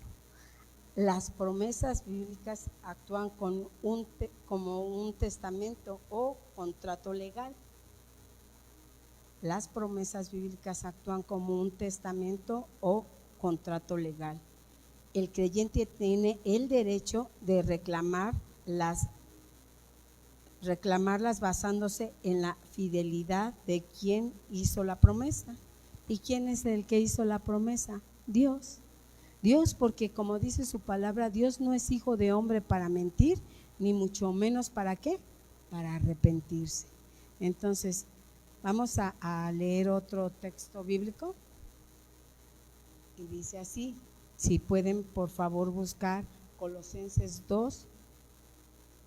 Las promesas bíblicas actúan como un testamento o contrato legal. Las promesas bíblicas actúan como un testamento o contrato legal. El creyente tiene el derecho de reclamarlas basándose en la fidelidad de quien hizo la promesa. ¿Y quién es el que hizo la promesa? Dios. Dios, porque como dice su palabra, Dios no es hijo de hombre para mentir, ni mucho menos para ¿qué? Para arrepentirse. Entonces, vamos a leer otro texto bíblico. Y dice así, si pueden por favor buscar Colosenses 2,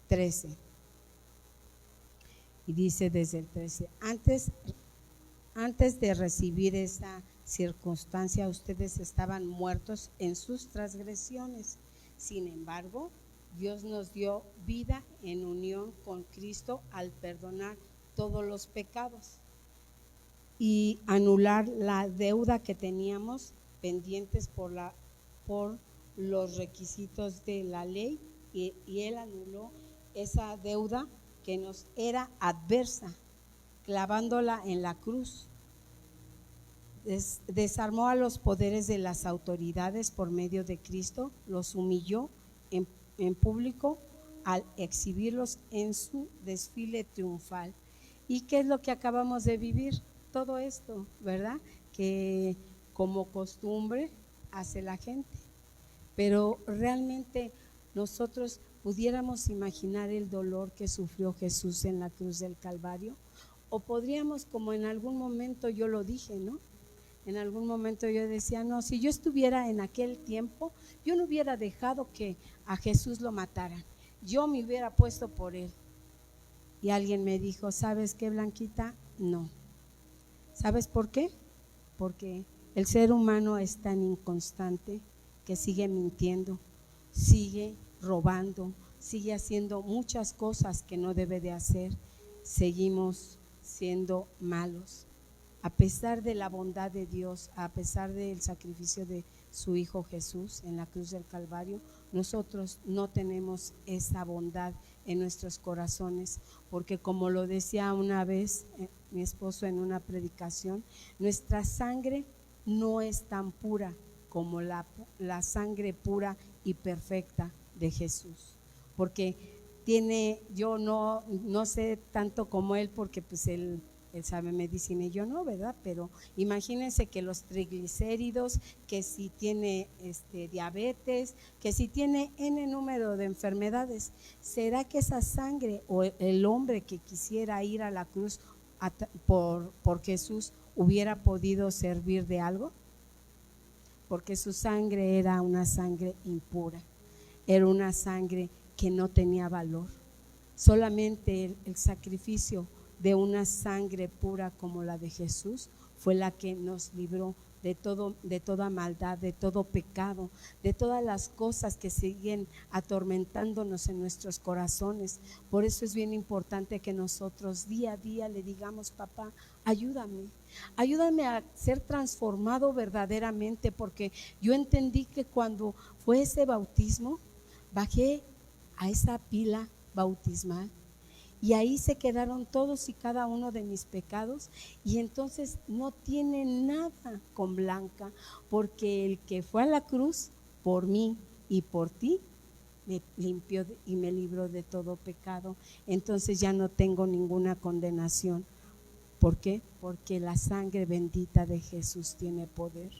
13. Y dice desde el 13, antes de recibir esa circunstancia, ustedes estaban muertos en sus transgresiones. Sin embargo, Dios nos dio vida en unión con Cristo al perdonar todos los pecados y anular la deuda que teníamos pendientes por los requisitos de la ley, y Él anuló esa deuda que nos era adversa, clavándola en la cruz. Desarmó a los poderes de las autoridades por medio de Cristo, los humilló en público al exhibirlos en su desfile triunfal. ¿Y qué es lo que acabamos de vivir? Todo esto, ¿verdad? Que como costumbre hace la gente. Pero realmente nosotros pudiéramos imaginar el dolor que sufrió Jesús en la cruz del Calvario, o podríamos, como en algún momento yo lo dije, ¿no? En algún momento yo decía, no, si yo estuviera en aquel tiempo, yo no hubiera dejado que a Jesús lo mataran, yo me hubiera puesto por él. Y alguien me dijo, ¿sabes qué, Blanquita? No. ¿Sabes por qué? Porque el ser humano es tan inconstante que sigue mintiendo, sigue robando, sigue haciendo muchas cosas que no debe de hacer. Seguimos siendo malos. A pesar de la bondad de Dios, a pesar del sacrificio de su Hijo Jesús en la cruz del Calvario, nosotros no tenemos esa bondad en nuestros corazones, porque como lo decía una vez mi esposo en una predicación, nuestra sangre no es tan pura como la sangre pura y perfecta de Jesús, porque yo no sé tanto como él, porque pues él sabe medicina y yo no, ¿verdad? Pero imagínense que los triglicéridos, que si tiene diabetes, que si tiene N número de enfermedades, ¿será que esa sangre o el hombre que quisiera ir a la cruz por Jesús hubiera podido servir de algo? Porque su sangre era una sangre impura. era una sangre que no tenía valor. Solamente el sacrificio de una sangre pura como la de Jesús fue la que nos libró de toda maldad, de todo pecado, de todas las cosas que siguen atormentándonos en nuestros corazones. Por eso es bien importante que nosotros día a día le digamos: papá, ayúdame a ser transformado verdaderamente, porque yo entendí que cuando fue ese bautismo, bajé a esa pila bautismal y ahí se quedaron todos y cada uno de mis pecados, y entonces no tiene nada con Blanca, porque el que fue a la cruz por mí y por ti me limpió y me libró de todo pecado. Entonces ya no tengo ninguna condenación. ¿Por qué? Porque la sangre bendita de Jesús tiene poder.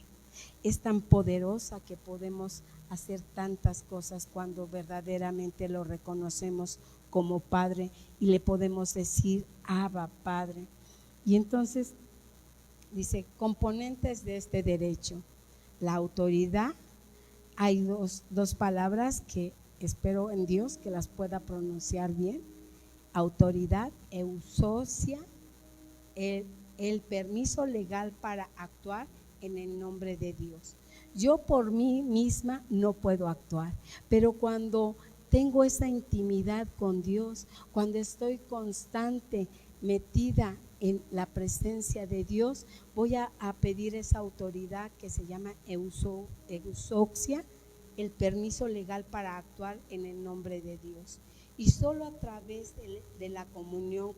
Es tan poderosa que podemos hacer tantas cosas cuando verdaderamente lo reconocemos como Padre y le podemos decir: Abba, Padre. Y entonces dice: componentes de este derecho. La autoridad, hay dos palabras que espero en Dios que las pueda pronunciar bien. Autoridad, exousia, el permiso legal para actuar en el nombre de Dios. Yo por mí misma no puedo actuar, pero cuando tengo esa intimidad con Dios, cuando estoy constante metida en la presencia de Dios, voy a pedir esa autoridad que se llama exousia, el permiso legal para actuar en el nombre de Dios. Y solo a través de la comunión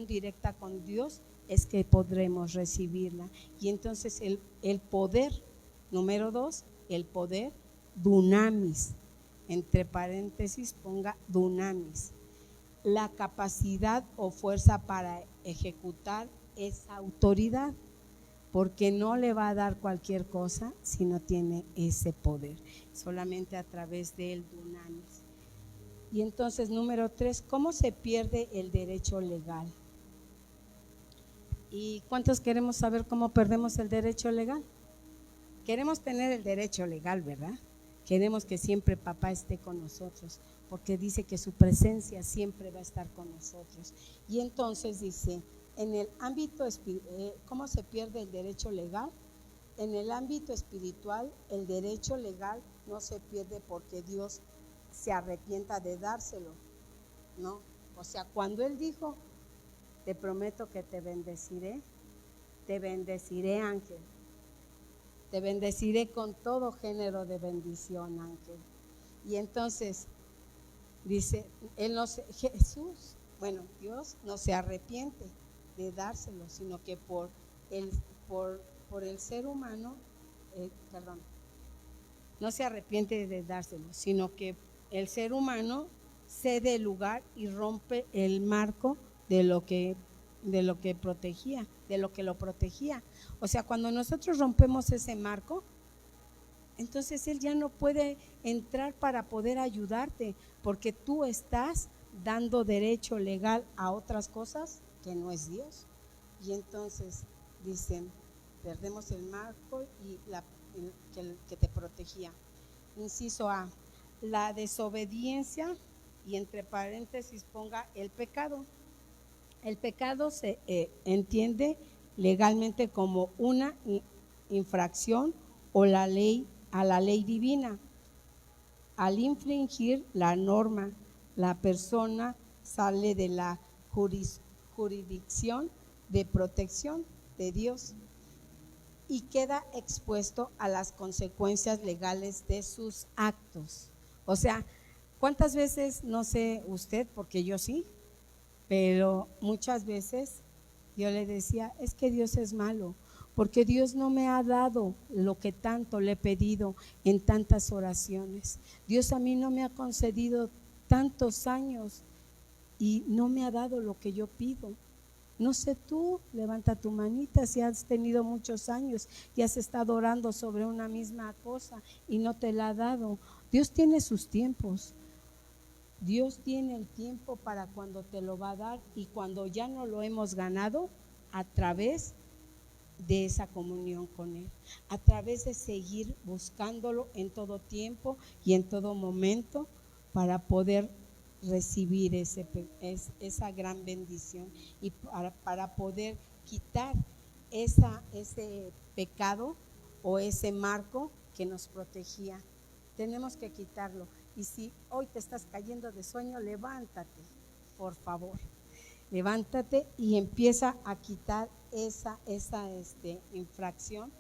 directa con Dios es que podremos recibirla. Y entonces el poder, número 2, el poder dunamis, entre paréntesis ponga dunamis, la capacidad o fuerza para ejecutar esa autoridad, porque no le va a dar cualquier cosa si no tiene ese poder, solamente a través del dunamis. Y entonces, número 3, ¿cómo se pierde el derecho legal? ¿Y cuántos queremos saber cómo perdemos el derecho legal? Queremos tener el derecho legal, ¿verdad? Queremos que siempre papá esté con nosotros, porque dice que su presencia siempre va a estar con nosotros. Y entonces dice, en el ámbito ¿cómo se pierde el derecho legal? En el ámbito espiritual, el derecho legal no se pierde porque Dios se arrepienta de dárselo, ¿no? O sea, cuando Él dijo: te prometo que te bendeciré Ángel, te bendeciré con todo género de bendición, Ángel. Y entonces dice, Dios no se arrepiente de dárselo, sino que por el ser humano, no se arrepiente de dárselo, sino que el ser humano cede el lugar y rompe el marco de lo que protegía, de lo que lo protegía. O sea, cuando nosotros rompemos ese marco, entonces Él ya no puede entrar para poder ayudarte, porque tú estás dando derecho legal a otras cosas que no es Dios. Y entonces dicen, perdemos el marco y que te protegía. Inciso A, la desobediencia, y entre paréntesis ponga el pecado. El pecado se entiende legalmente como una infracción a la ley divina. Al infringir la norma, la persona sale de la jurisdicción de protección de Dios y queda expuesto a las consecuencias legales de sus actos. O sea, ¿cuántas veces, no sé usted, porque yo sí, pero muchas veces yo le decía, es que Dios es malo, porque Dios no me ha dado lo que tanto le he pedido en tantas oraciones. Dios a mí no me ha concedido tantos años y no me ha dado lo que yo pido. No sé tú, levanta tu manita si has tenido muchos años y has estado orando sobre una misma cosa y no te la ha dado. Dios tiene sus tiempos. Dios tiene el tiempo para cuando te lo va a dar, y cuando ya no lo hemos ganado a través de esa comunión con Él, a través de seguir buscándolo en todo tiempo y en todo momento para poder recibir esa gran bendición y para poder quitar ese pecado o ese marco que nos protegía. Tenemos que quitarlo. Y si hoy te estás cayendo de sueño, levántate, por favor. Levántate y empieza a quitar esa infracción,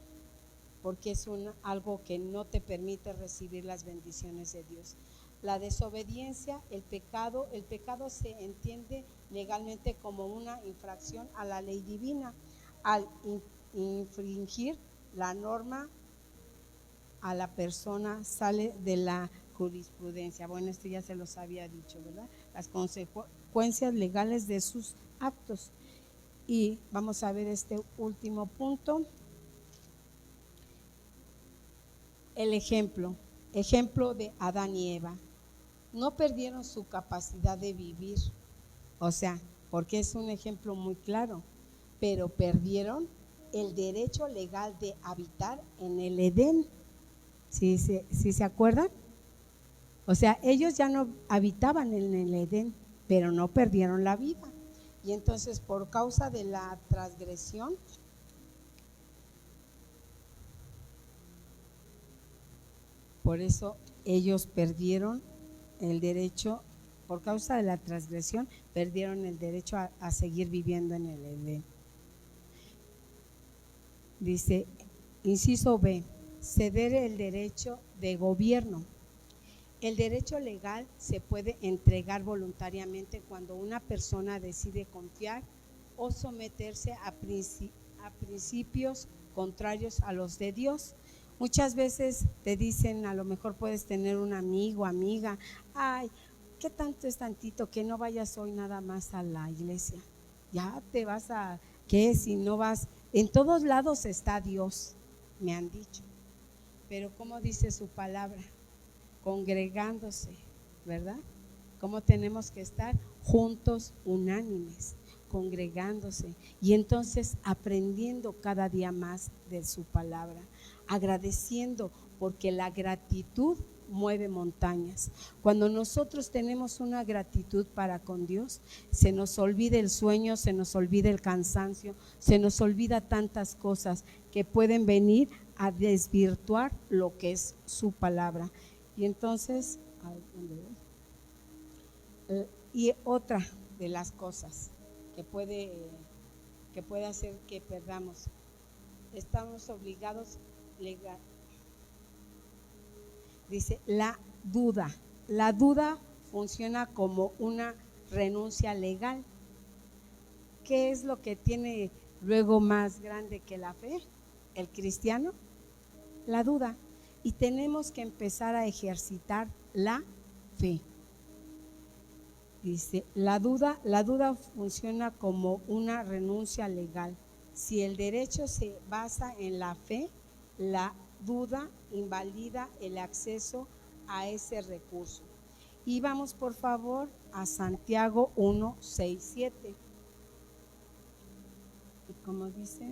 porque es algo que no te permite recibir las bendiciones de Dios. La desobediencia, el pecado se entiende legalmente como una infracción a la ley divina. Al infringir la norma, a la persona sale de la jurisprudencia. Bueno, esto ya se los había dicho, ¿verdad? Las consecuencias legales de sus actos. Y vamos a ver este último punto. El ejemplo de Adán y Eva. No perdieron su capacidad de vivir, o sea, porque es un ejemplo muy claro, pero perdieron el derecho legal de habitar en el Edén. ¿Sí se acuerdan? O sea, ellos ya no habitaban en el Edén, pero no perdieron la vida. Y entonces, por causa de la transgresión, por eso ellos perdieron el derecho, por causa de la transgresión, perdieron el derecho a seguir viviendo en el Edén. Dice, inciso B, ceder el derecho de gobierno. El derecho legal se puede entregar voluntariamente cuando una persona decide confiar o someterse a principios contrarios a los de Dios. Muchas veces te dicen, a lo mejor puedes tener un amigo, amiga, ay, ¿qué tanto es tantito que no vayas hoy nada más a la iglesia? Ya te vas a, ¿qué? Si no vas, en todos lados está Dios, me han dicho. Pero ¿cómo dice su palabra? Congregándose, ¿verdad? ¿Cómo tenemos que estar? Juntos, unánimes, congregándose y entonces aprendiendo cada día más de su palabra, agradeciendo, porque la gratitud mueve montañas. Cuando nosotros tenemos una gratitud para con Dios, se nos olvida el sueño, se nos olvida el cansancio, se nos olvida tantas cosas que pueden venir a desvirtuar lo que es su palabra. Y entonces, y otra de las cosas que puede hacer que perdamos, estamos obligados legal. Dice, la duda funciona como una renuncia legal. ¿Qué es lo que tiene luego más grande que la fe? El cristiano, la duda. Y tenemos que empezar a ejercitar la fe. Dice, la duda funciona como una renuncia legal. Si el derecho se basa en la fe, la duda invalida el acceso a ese recurso. Y vamos por favor a Santiago 1, 6, 7. Y como dice,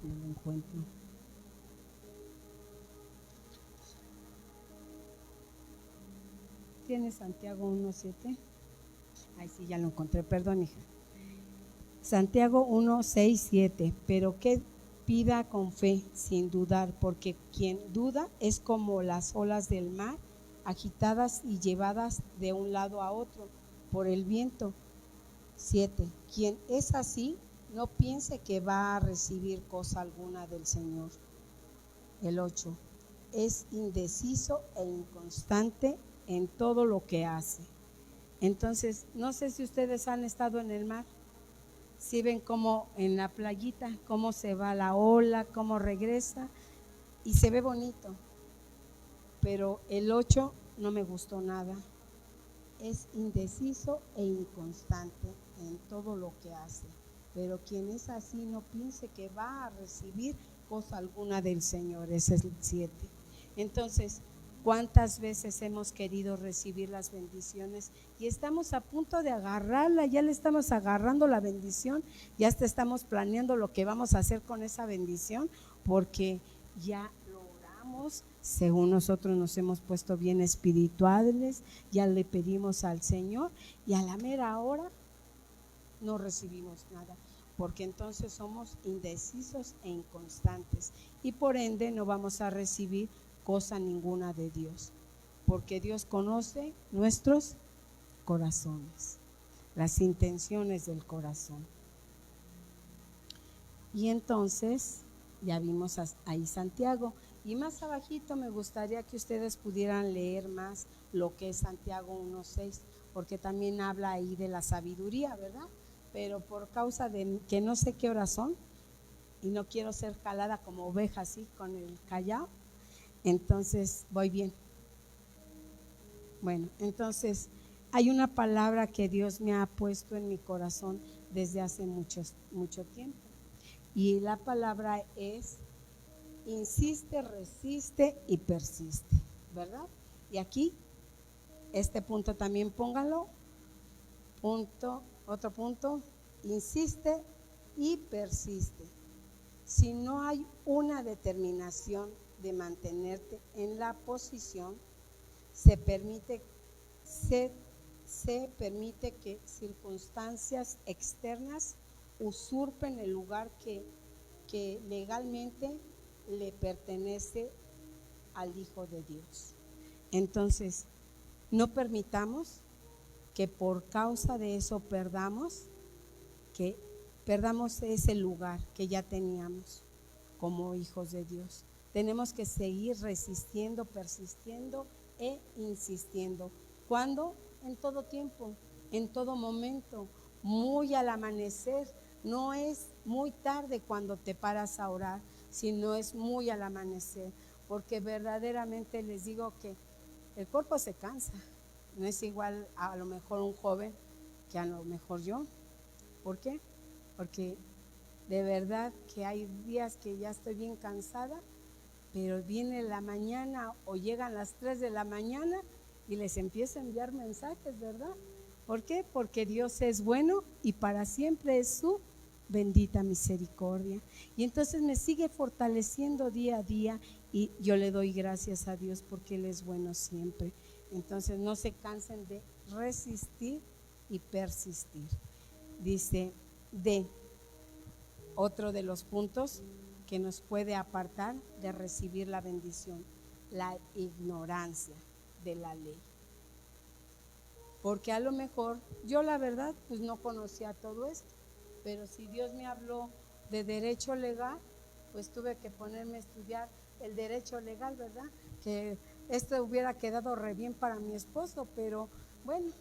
no lo encuentro. ¿Tiene Santiago 1:7? Ay, sí, ya lo encontré, perdón, hija. Santiago 1, 6, 7. Pero que pida con fe, sin dudar, porque quien duda es como las olas del mar, agitadas y llevadas de un lado a otro por el viento. 7. Quien es así, no piense que va a recibir cosa alguna del Señor. El 8. Es indeciso e inconstante en todo lo que hace. Entonces, no sé si ustedes han estado en el mar, si ven cómo en la playita, cómo se va la ola, cómo regresa y se ve bonito. Pero el 8 no me gustó nada. Es indeciso e inconstante en todo lo que hace. Pero quien es así, no piense que va a recibir cosa alguna del Señor. Ese es el 7. Entonces, ¿Cuántas veces hemos querido recibir las bendiciones y estamos a punto de agarrarla? Ya le estamos agarrando la bendición, ya hasta estamos planeando lo que vamos a hacer con esa bendición, porque ya lo oramos, según nosotros nos hemos puesto bien espirituales, ya le pedimos al Señor y a la mera hora no recibimos nada, porque entonces somos indecisos e inconstantes y por ende no vamos a recibir cosa ninguna de Dios, porque Dios conoce nuestros corazones, las intenciones del corazón. Y entonces ya vimos ahí Santiago, y más abajito me gustaría que ustedes pudieran leer más lo que es Santiago 1:6, porque también habla ahí de la sabiduría, ¿verdad? Pero por causa de que no sé qué horas son y no quiero ser jalada como oveja así con el callao, entonces voy bien. Bueno, entonces hay una palabra que Dios me ha puesto en mi corazón desde hace mucho tiempo, y la palabra es: insiste, resiste y persiste, ¿verdad? Y aquí, este punto también póngalo, otro punto, insiste y persiste. Si no hay una determinación de mantenerte en la posición, se permite que circunstancias externas usurpen el lugar que legalmente le pertenece al Hijo de Dios. Entonces, no permitamos que por causa de eso perdamos ese lugar que ya teníamos como hijos de Dios. Tenemos que seguir resistiendo, persistiendo e insistiendo. ¿Cuándo? En todo tiempo, en todo momento, muy al amanecer. No es muy tarde cuando te paras a orar, sino es muy al amanecer, porque verdaderamente les digo que el cuerpo se cansa. No es igual a lo mejor un joven que a lo mejor yo. ¿Por qué? Porque de verdad que hay días que ya estoy bien cansada, pero viene la mañana o llegan las 3 de la mañana y les empiezo a enviar mensajes, ¿verdad? ¿Por qué? Porque Dios es bueno y para siempre es su bendita misericordia. Y entonces me sigue fortaleciendo día a día y yo le doy gracias a Dios porque Él es bueno siempre. Entonces no se cansen de resistir y persistir. Dice otro de los puntos que nos puede apartar de recibir la bendición: la ignorancia de la ley. Porque a lo mejor yo la verdad pues no conocía todo esto, pero si Dios me habló de derecho legal, pues tuve que ponerme a estudiar el derecho legal, ¿verdad? Que esto hubiera quedado re bien para mi esposo, pero bueno,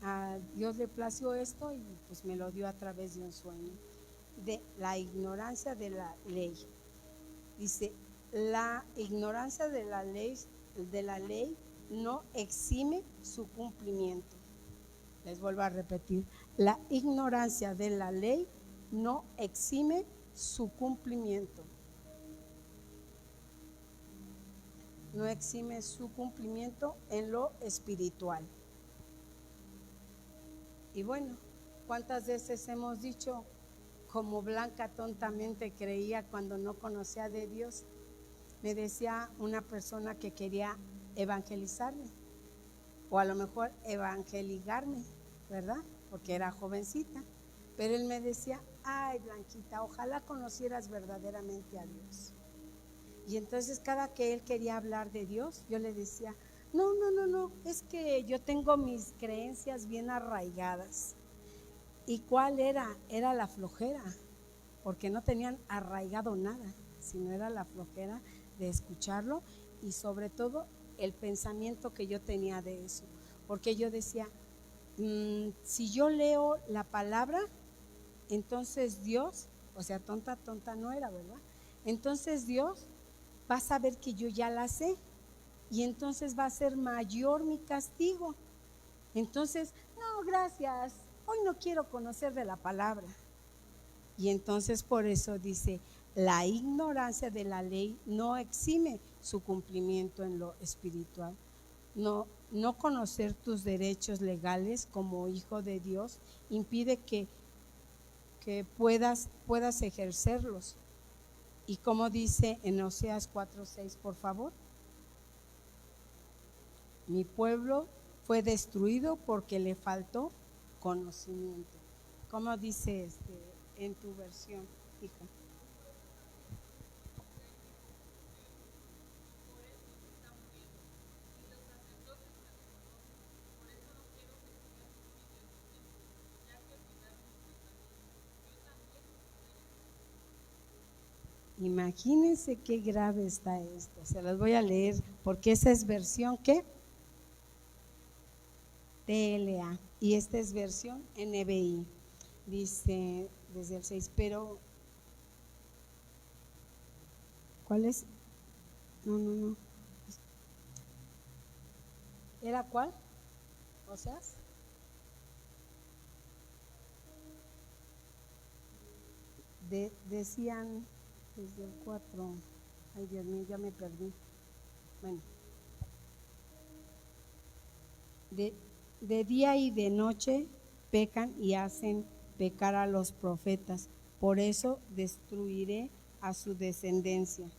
a Dios le plació esto y pues me lo dio a través de un sueño. De la ignorancia de la ley. Dice: la ignorancia de la ley no exime su cumplimiento. Les vuelvo a repetir: la ignorancia de la ley no exime su cumplimiento. No exime su cumplimiento en lo espiritual. Y bueno, ¿cuántas veces hemos dicho: como Blanca tontamente creía cuando no conocía de Dios? Me decía una persona que quería evangelizarme, o a lo mejor evangeligarme, ¿verdad? Porque era jovencita, pero él me decía: ay, Blanquita, ojalá conocieras verdaderamente a Dios. Y entonces cada que él quería hablar de Dios, yo le decía: no, es que yo tengo mis creencias bien arraigadas. ¿Y cuál era? Era la flojera, porque no tenían arraigado nada, sino era la flojera de escucharlo y sobre todo el pensamiento que yo tenía de eso. Porque yo decía: si yo leo la palabra, entonces Dios, o sea, tonta no era, ¿verdad? Entonces Dios va a saber que yo ya la sé y entonces va a ser mayor mi castigo. Entonces, no, gracias, hoy no quiero conocer de la palabra. Y entonces por eso dice: la ignorancia de la ley no exime su cumplimiento en lo espiritual. No conocer tus derechos legales como hijo de Dios impide que puedas ejercerlos. Y como dice en Oseas 4:6, por favor, mi pueblo fue destruido porque le faltó conocimiento. ¿Cómo dice en tu versión, hija? Imagínense qué grave está esto. Se las voy a leer porque esa es versión ¿qué? TLA y esta es versión NBI. Dice desde el 6, pero ¿cuál es? No. ¿Era cuál? ¿O sea? Decían desde el 4. Ay, Dios mío, ya me perdí. Bueno. De día y de noche pecan y hacen pecar a los profetas. Por eso destruiré a su descendencia.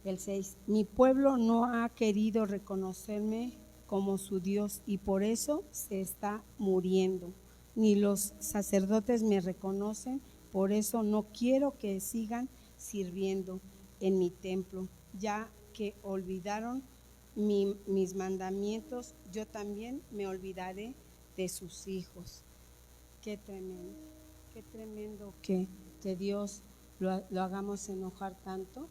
El 6. Mi pueblo no ha querido reconocerme como su Dios y por eso se está muriendo. Ni los sacerdotes me reconocen, por eso no quiero que sigan sirviendo en mi templo, ya que olvidaron mis mandamientos, yo también me olvidaré de sus hijos. Qué tremendo que Dios lo hagamos enojar tanto,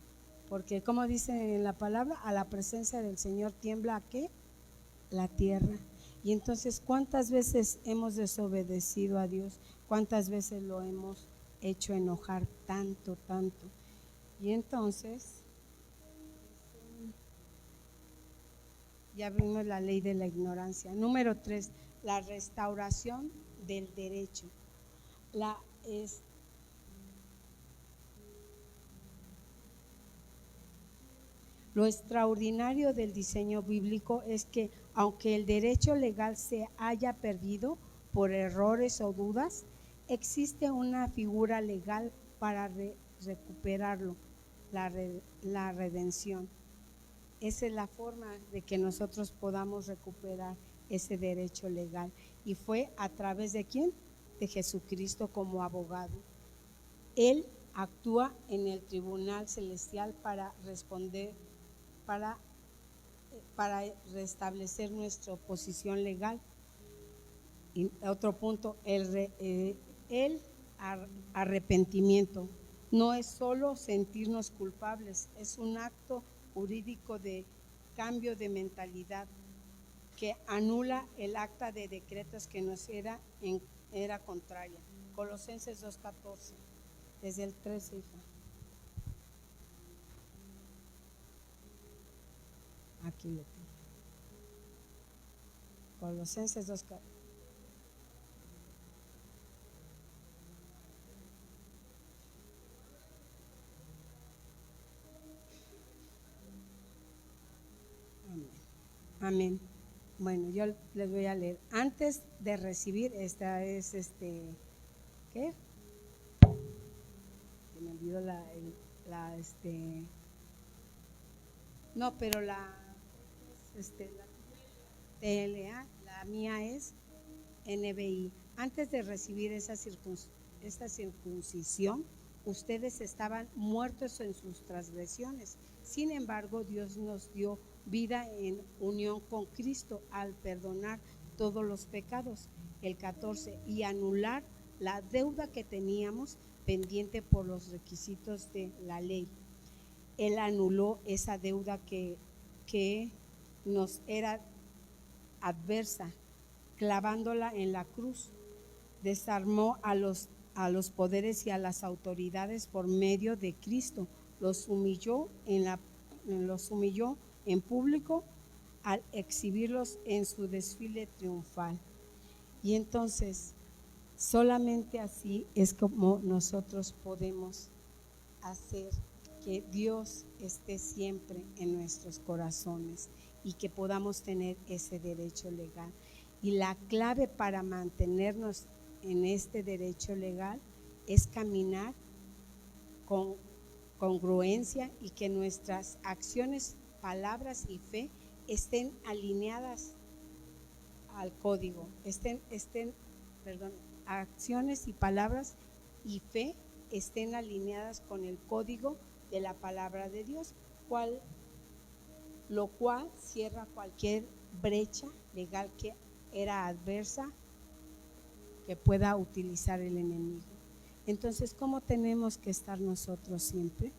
porque como dice en la palabra, a la presencia del Señor tiembla ¿qué? La tierra. Y entonces, ¿cuántas veces hemos desobedecido a Dios? ¿Cuántas veces lo hemos hecho enojar tanto? Y entonces ya vimos la ley de la ignorancia. Número 3, la restauración del derecho. Lo extraordinario del diseño bíblico es que aunque el derecho legal se haya perdido por errores o dudas, existe una figura legal para recuperarlo, la redención. Esa es la forma de que nosotros podamos recuperar ese derecho legal. Y fue a través de ¿quién? De Jesucristo como abogado. Él actúa en el tribunal celestial para responder, para restablecer nuestra posición legal. Y otro punto, el arrepentimiento. No es solo sentirnos culpables, es un acto jurídico de cambio de mentalidad que anula el acta de decretos que nos era contraria. Colosenses 2:14, desde el 13, hija. Aquí lo tengo. Colosenses 2:14. Amén. Bueno, yo les voy a leer. Antes de recibir, esta es ¿qué? Se me olvidó no, pero la TLA, la mía es NBI. Antes de recibir esta circuncisión, ustedes estaban muertos en sus transgresiones. Sin embargo, Dios nos dio vida en unión con Cristo al perdonar todos los pecados. El 14, y anular la deuda que teníamos pendiente por los requisitos de la ley. Él anuló esa deuda que nos era adversa, clavándola en la cruz. Desarmó a los poderes y a las autoridades por medio de Cristo. Los humilló en público al exhibirlos en su desfile triunfal. Y entonces, solamente así es como nosotros podemos hacer que Dios esté siempre en nuestros corazones y que podamos tener ese derecho legal. Y la clave para mantenernos en este derecho legal es caminar con congruencia y que nuestras acciones, palabras y fe estén alineadas al código, acciones y palabras y fe estén alineadas con el código de la palabra de Dios, lo cual cierra cualquier brecha legal que era adversa que pueda utilizar el enemigo. Entonces, ¿cómo tenemos que estar nosotros siempre?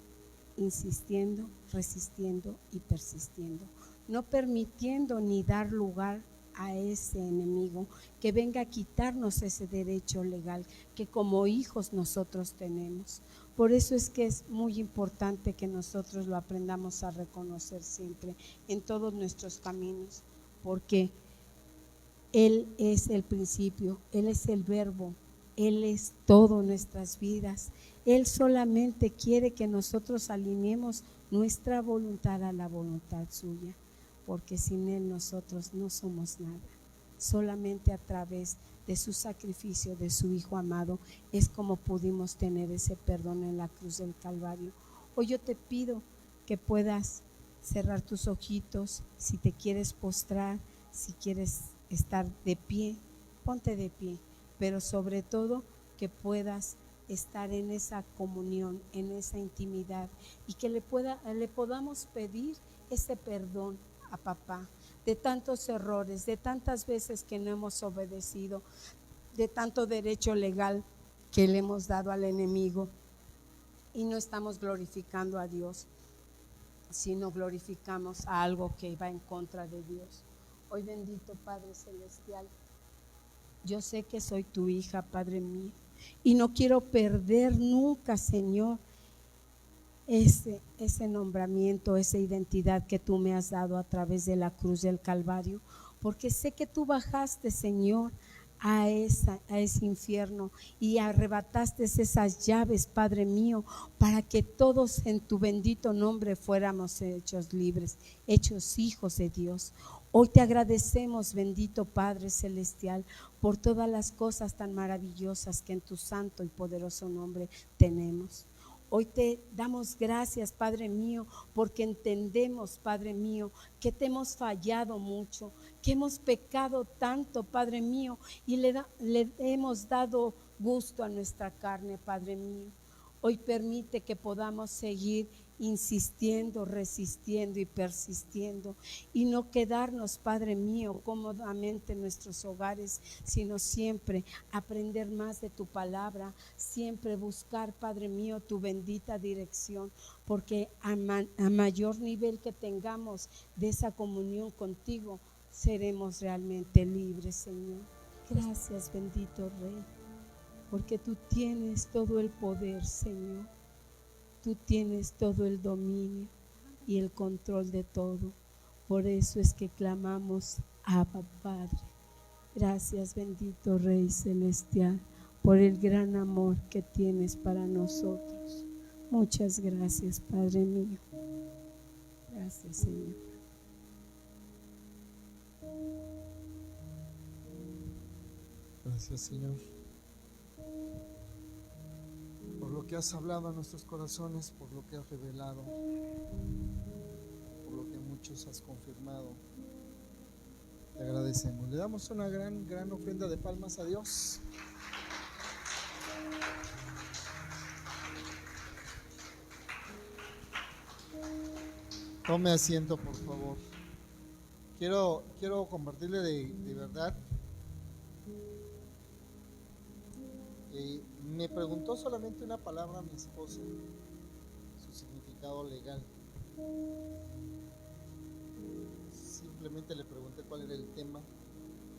Insistiendo, resistiendo y persistiendo, no permitiendo ni dar lugar a ese enemigo que venga a quitarnos ese derecho legal que como hijos nosotros tenemos. Por eso es que es muy importante que nosotros lo aprendamos a reconocer siempre en todos nuestros caminos, porque Él es el principio, Él es el verbo, Él es todo en nuestras vidas. Él solamente quiere que nosotros alineemos nuestra voluntad a la voluntad suya, porque sin Él nosotros no somos nada. Solamente a través de su sacrificio, de su Hijo amado, es como pudimos tener ese perdón en la cruz del Calvario. Hoy yo te pido que puedas cerrar tus ojitos, si te quieres postrar, si quieres estar de pie, ponte de pie, pero sobre todo que puedas estar en esa comunión, en esa intimidad y que le podamos pedir ese perdón a papá de tantos errores, de tantas veces que no hemos obedecido, de tanto derecho legal que le hemos dado al enemigo y no estamos glorificando a Dios, sino glorificamos a algo que va en contra de Dios. Hoy, bendito Padre Celestial, yo sé que soy tu hija, Padre mío, y no quiero perder nunca, Señor, ese nombramiento, esa identidad que tú me has dado a través de la cruz del Calvario, porque sé que tú bajaste, Señor, a ese infierno y arrebataste esas llaves, Padre mío, para que todos en tu bendito nombre fuéramos hechos libres, hechos hijos de Dios. Hoy te agradecemos, bendito Padre Celestial, por todas las cosas tan maravillosas que en tu santo y poderoso nombre tenemos. Hoy te damos gracias, Padre mío, porque entendemos, Padre mío, que te hemos fallado mucho, que hemos pecado tanto, Padre mío, y le hemos dado gusto a nuestra carne, Padre mío. Hoy permite que podamos seguir insistiendo, resistiendo y persistiendo y no quedarnos, Padre mío, cómodamente en nuestros hogares, sino siempre aprender más de tu palabra, siempre buscar, Padre mío, tu bendita dirección, porque a mayor nivel que tengamos de esa comunión contigo, seremos realmente libres, Señor. Gracias, bendito Rey, porque tú tienes todo el poder, Señor. Tú tienes todo el dominio y el control de todo. Por eso es que clamamos, Abba, Padre. Gracias, bendito Rey Celestial, por el gran amor que tienes para nosotros. Muchas gracias, Padre mío. Gracias, Señor. Gracias, Señor, por lo que has hablado a nuestros corazones, por lo que has revelado, por lo que muchos has confirmado. Te agradecemos. Le damos una gran ofrenda de palmas a Dios. Tome asiento, por favor. Quiero compartirle de verdad. Me preguntó solamente una palabra a mi esposa, su significado legal. Simplemente le pregunté cuál era el tema,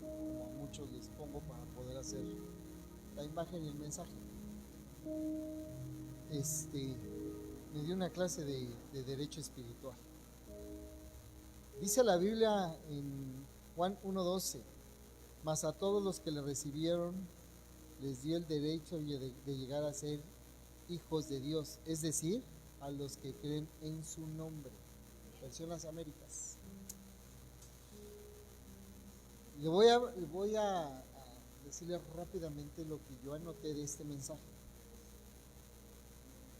como a muchos les pongo para poder hacer la imagen y el mensaje. Me dio una clase de derecho espiritual. Dice la Biblia en Juan 1:12, mas a todos los que le recibieron les dio el derecho de llegar a ser hijos de Dios, es decir, a los que creen en su nombre. Versión Las Américas. Le voy a decirle rápidamente lo que yo anoté de este mensaje.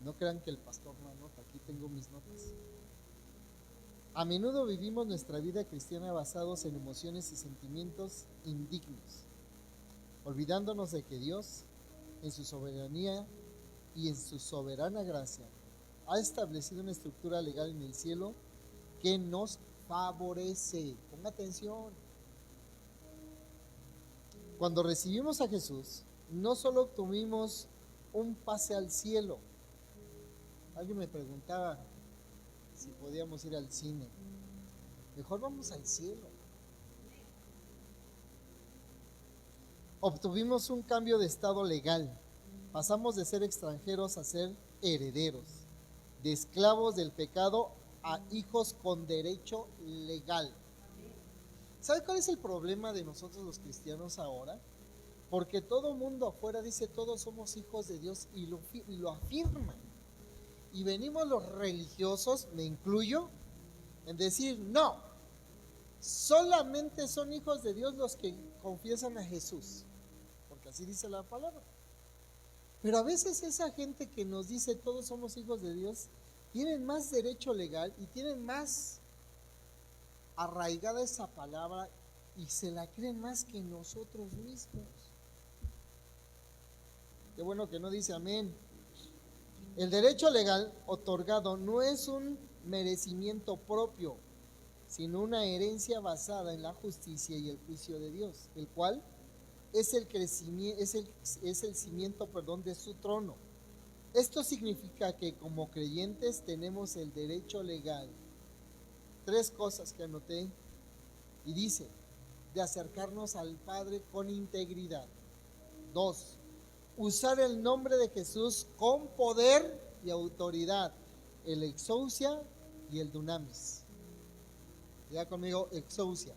No crean que el pastor no anota, aquí tengo mis notas. A menudo vivimos nuestra vida cristiana basados en emociones y sentimientos indignos, olvidándonos de que Dios, en su soberanía y en su soberana gracia, ha establecido una estructura legal en el cielo que nos favorece. Ponga atención. Cuando recibimos a Jesús, no solo obtuvimos un pase al cielo. Alguien me preguntaba si podíamos ir al cine. Mejor vamos al cielo. Obtuvimos un cambio de estado legal. Pasamos de ser extranjeros a ser herederos, de esclavos del pecado a hijos con derecho legal. ¿Sabe cuál es el problema de nosotros los cristianos ahora? Porque todo mundo afuera dice todos somos hijos de Dios y lo afirman. Y venimos los religiosos, me incluyo, en decir no, solamente son hijos de Dios los que confiesan a Jesús, porque así dice la palabra. Pero a veces esa gente que nos dice todos somos hijos de Dios, tienen más derecho legal y tienen más arraigada esa palabra y se la creen más que nosotros mismos. Qué bueno que no dice amén. El derecho legal otorgado no es un merecimiento propio, sino una herencia basada en la justicia y el juicio de Dios, el cual es el cimiento de su trono. Esto significa que como creyentes tenemos el derecho legal. 3 cosas que anoté y dice: de acercarnos al Padre con integridad. 2, usar el nombre de Jesús con poder y autoridad, el exousia y el dunamis. Diga conmigo: exousia,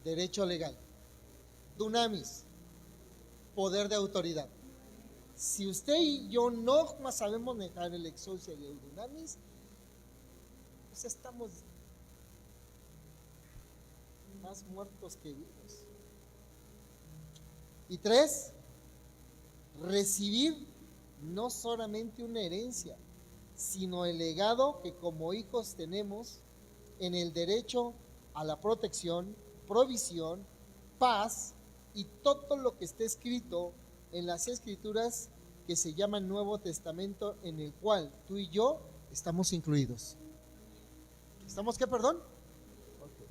derecho legal; dunamis, poder de autoridad. Si usted y yo no más sabemos manejar el exousia y el dunamis, pues estamos más muertos que vivos. Y 3, recibir no solamente una herencia, sino el legado que como hijos tenemos en el derecho a la protección, provisión, paz y todo lo que está escrito en las escrituras que se llaman Nuevo Testamento, en el cual tú y yo estamos incluidos. ¿Estamos qué, perdón? Okay.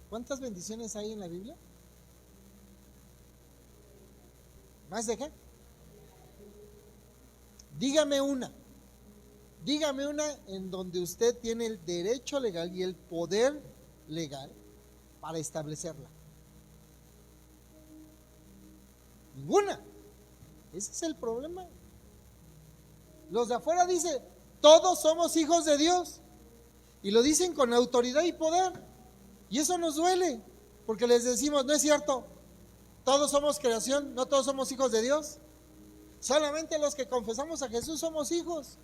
¿Cuántas bendiciones hay en la Biblia? ¿Más de qué? Dígame una en donde usted tiene el derecho legal y el poder legal para establecerla. Ninguna. Ese es el problema. Los de afuera dicen todos somos hijos de Dios y lo dicen con autoridad y poder, y eso nos duele porque les decimos no es cierto, todos somos creación, no todos somos hijos de Dios. Solamente los que confesamos a Jesús somos hijos.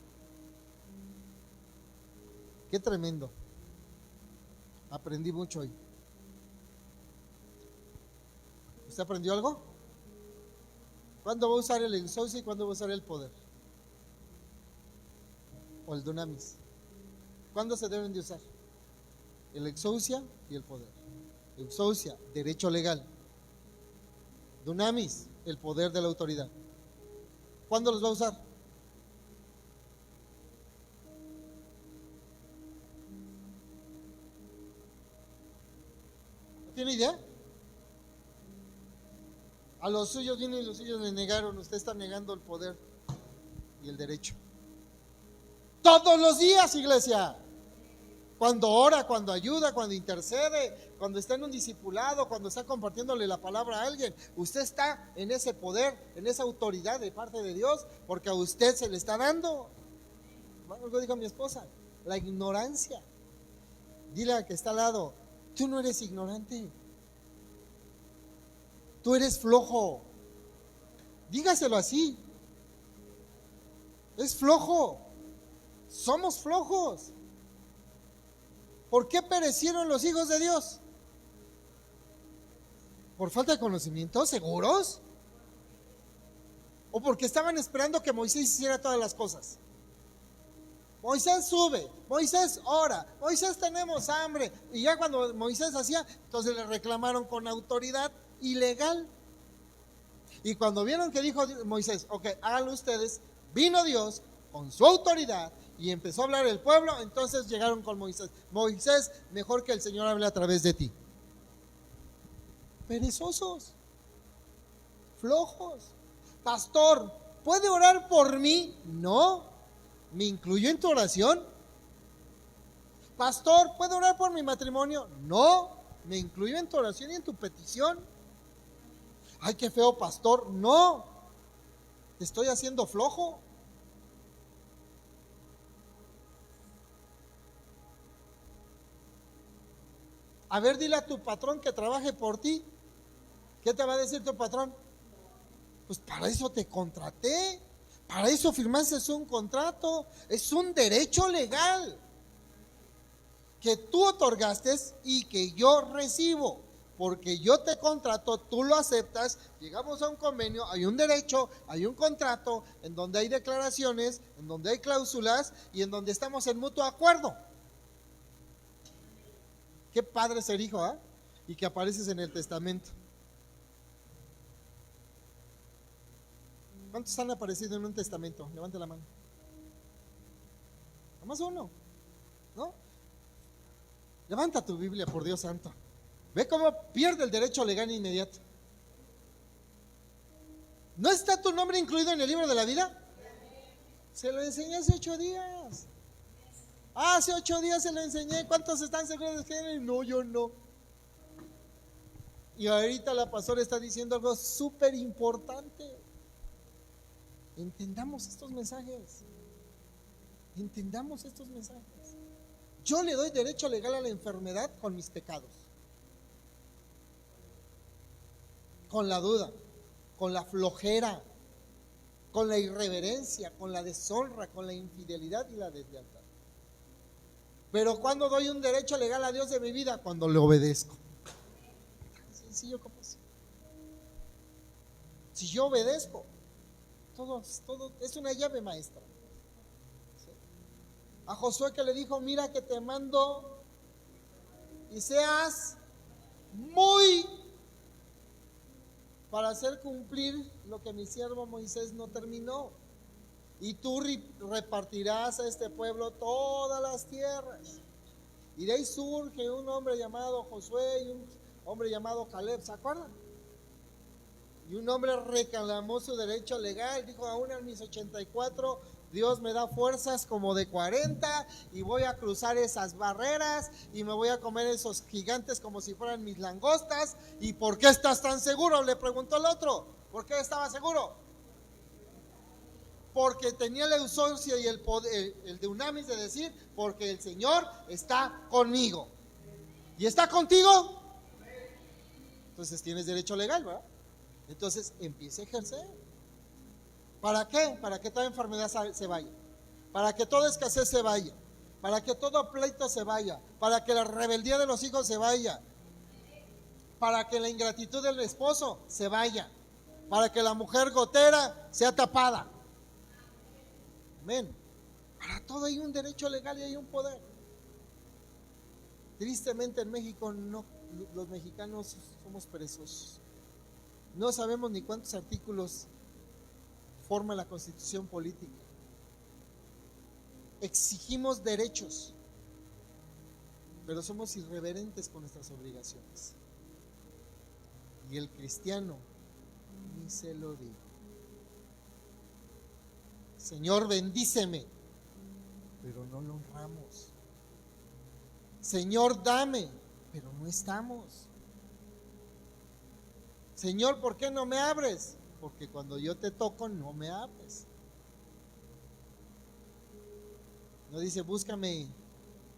Qué tremendo. Aprendí mucho hoy. ¿Usted aprendió algo? ¿Cuándo va a usar el exousia y cuándo va a usar el poder? O el dunamis. ¿Cuándo se deben de usar? El exousia y el poder. Exousia, derecho legal. Dunamis, el poder de la autoridad. ¿Cuándo los va a usar? ¿No tiene idea? A los suyos vienen y los suyos le negaron. Usted está negando el poder y el derecho. Todos los días, iglesia. Cuando ora, cuando ayuda, cuando intercede, cuando está en un discipulado, cuando está compartiéndole la palabra a alguien, usted está en ese poder, en esa autoridad de parte de Dios, porque a usted se le está dando. Algo dijo mi esposa: la ignorancia. Dile al que está al lado: tú no eres ignorante, tú eres flojo. Dígaselo así: es flojo. Somos flojos. ¿Por qué perecieron los hijos de Dios? ¿Por falta de conocimiento? ¿Seguros? ¿O porque estaban esperando que Moisés hiciera todas las cosas? Moisés sube, Moisés ora, Moisés tenemos hambre. Y ya cuando Moisés hacía, entonces le reclamaron con autoridad ilegal. Y cuando vieron que dijo Moisés, ok, háganlo ustedes, vino Dios con su autoridad y empezó a hablar el pueblo, entonces llegaron con Moisés. Moisés, mejor que el Señor hable a través de ti. Perezosos, flojos. Pastor, ¿puede orar por mí? No. ¿Me incluyo en tu oración? Pastor, ¿puedo orar por mi matrimonio? No. ¿Me incluyo en tu oración y en tu petición? Ay, qué feo, pastor. No. ¿Te estoy haciendo flojo? A ver, dile a tu patrón que trabaje por ti. ¿Qué te va a decir tu patrón? Pues para eso te contraté. Para eso firmaste un contrato. Es un derecho legal que tú otorgaste y que yo recibo. Porque yo te contrato, tú lo aceptas, llegamos a un convenio, hay un derecho, hay un contrato, en donde hay declaraciones, en donde hay cláusulas y en donde estamos en mutuo acuerdo. Qué padre ser hijo, ¿eh? Y que apareces en el testamento. ¿Cuántos han aparecido en un testamento? Levante la mano. Nomás uno, ¿no? Levanta tu Biblia, por Dios santo. Ve cómo pierde el derecho legal inmediato. ¿No está tu nombre incluido en el libro de la vida? Se lo enseñé hace 8 días. Hace 8 días se lo enseñé. ¿Cuántos están seguros de que no? Yo no. Y ahorita la pastora está diciendo algo súper importante. Entendamos estos mensajes. Entendamos estos mensajes. Yo le doy derecho legal a la enfermedad con mis pecados, con la duda, con la flojera, con la irreverencia, con la deshonra, con la infidelidad y la deslealtad. Pero ¿cuándo doy un derecho legal a Dios de mi vida? Cuando le obedezco. Sencillo como eso. Si yo obedezco, todo es una llave maestra. ¿Sí? A Josué que le dijo, mira que te mando y seas muy para hacer cumplir lo que mi siervo Moisés no terminó. Y tú repartirás a este pueblo todas las tierras. Y de ahí surge un hombre llamado Josué y un hombre llamado Caleb, ¿se acuerdan? Y un hombre reclamó su derecho legal, dijo, aún en mis 84, Dios me da fuerzas como de 40 y voy a cruzar esas barreras y me voy a comer esos gigantes como si fueran mis langostas. ¿Y por qué estás tan seguro?, le preguntó el otro. ¿Por qué estaba seguro? Porque tenía la eusocia y el poder, el dunamis de decir, porque el Señor está conmigo. ¿Y está contigo? Entonces tienes derecho legal, ¿verdad? Entonces empieza a ejercer. ¿Para qué? Para que toda enfermedad se vaya, para que toda escasez se vaya, para que todo pleito se vaya, para que la rebeldía de los hijos se vaya, para que la ingratitud del esposo se vaya, para que la mujer gotera sea tapada. Amén. Para todo hay un derecho legal y hay un poder. Tristemente en México no, los mexicanos somos perezosos. No sabemos ni cuántos artículos forma la Constitución política. Exigimos derechos, pero somos irreverentes con nuestras obligaciones. Y el cristiano ni se lo digo. Señor, bendíceme, pero no lo honramos. Señor, dame, pero no estamos. Señor, ¿por qué no me abres? Porque cuando yo te toco no me abres. No dice, búscame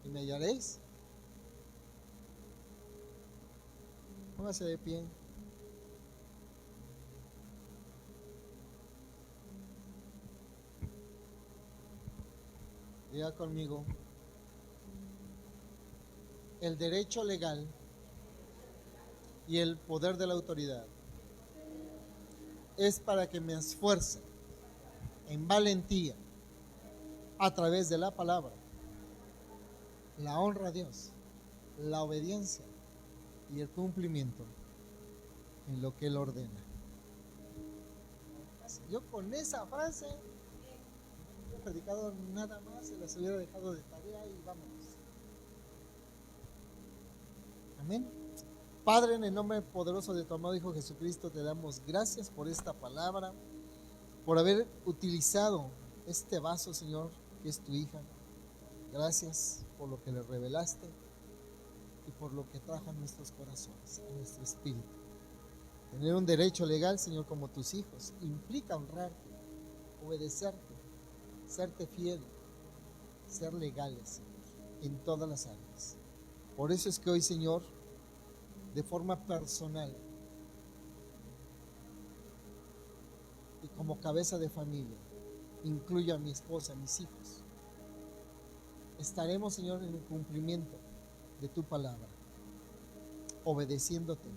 y me hallaréis. Póngase de pie. Diga conmigo, el derecho legal y el poder de la autoridad es para que me esfuerce en valentía a través de la palabra, la honra a Dios, la obediencia y el cumplimiento en lo que Él ordena. Yo con esa frase no he predicado nada más, se las hubiera dejado de tarea y vámonos. Amén. Padre, en el nombre poderoso de tu amado Hijo Jesucristo, te damos gracias por esta palabra, por haber utilizado este vaso, Señor, que es tu hija. Gracias por lo que le revelaste y por lo que trajo a nuestros corazones, a nuestro espíritu. Tener un derecho legal, Señor, como tus hijos, implica honrarte, obedecerte, serte fiel, ser legales, Señor, en todas las áreas. Por eso es que hoy, Señor, de forma personal y como cabeza de familia, incluyo a mi esposa, a mis hijos, estaremos, Señor, en el cumplimiento de tu palabra, obedeciéndote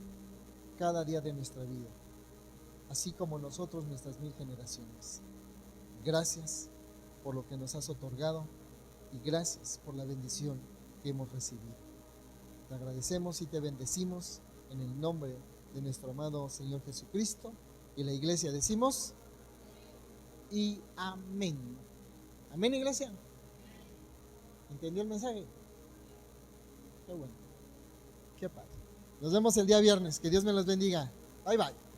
cada día de nuestra vida, así como nosotros nuestras 1000 generaciones. Gracias por lo que nos has otorgado y gracias por la bendición que hemos recibido. Te agradecemos y te bendecimos en el nombre de nuestro amado Señor Jesucristo, y la iglesia decimos y amén. Amén, iglesia. ¿Entendió el mensaje? Qué bueno, qué padre. Nos vemos el día viernes. Que Dios me los bendiga. Bye bye.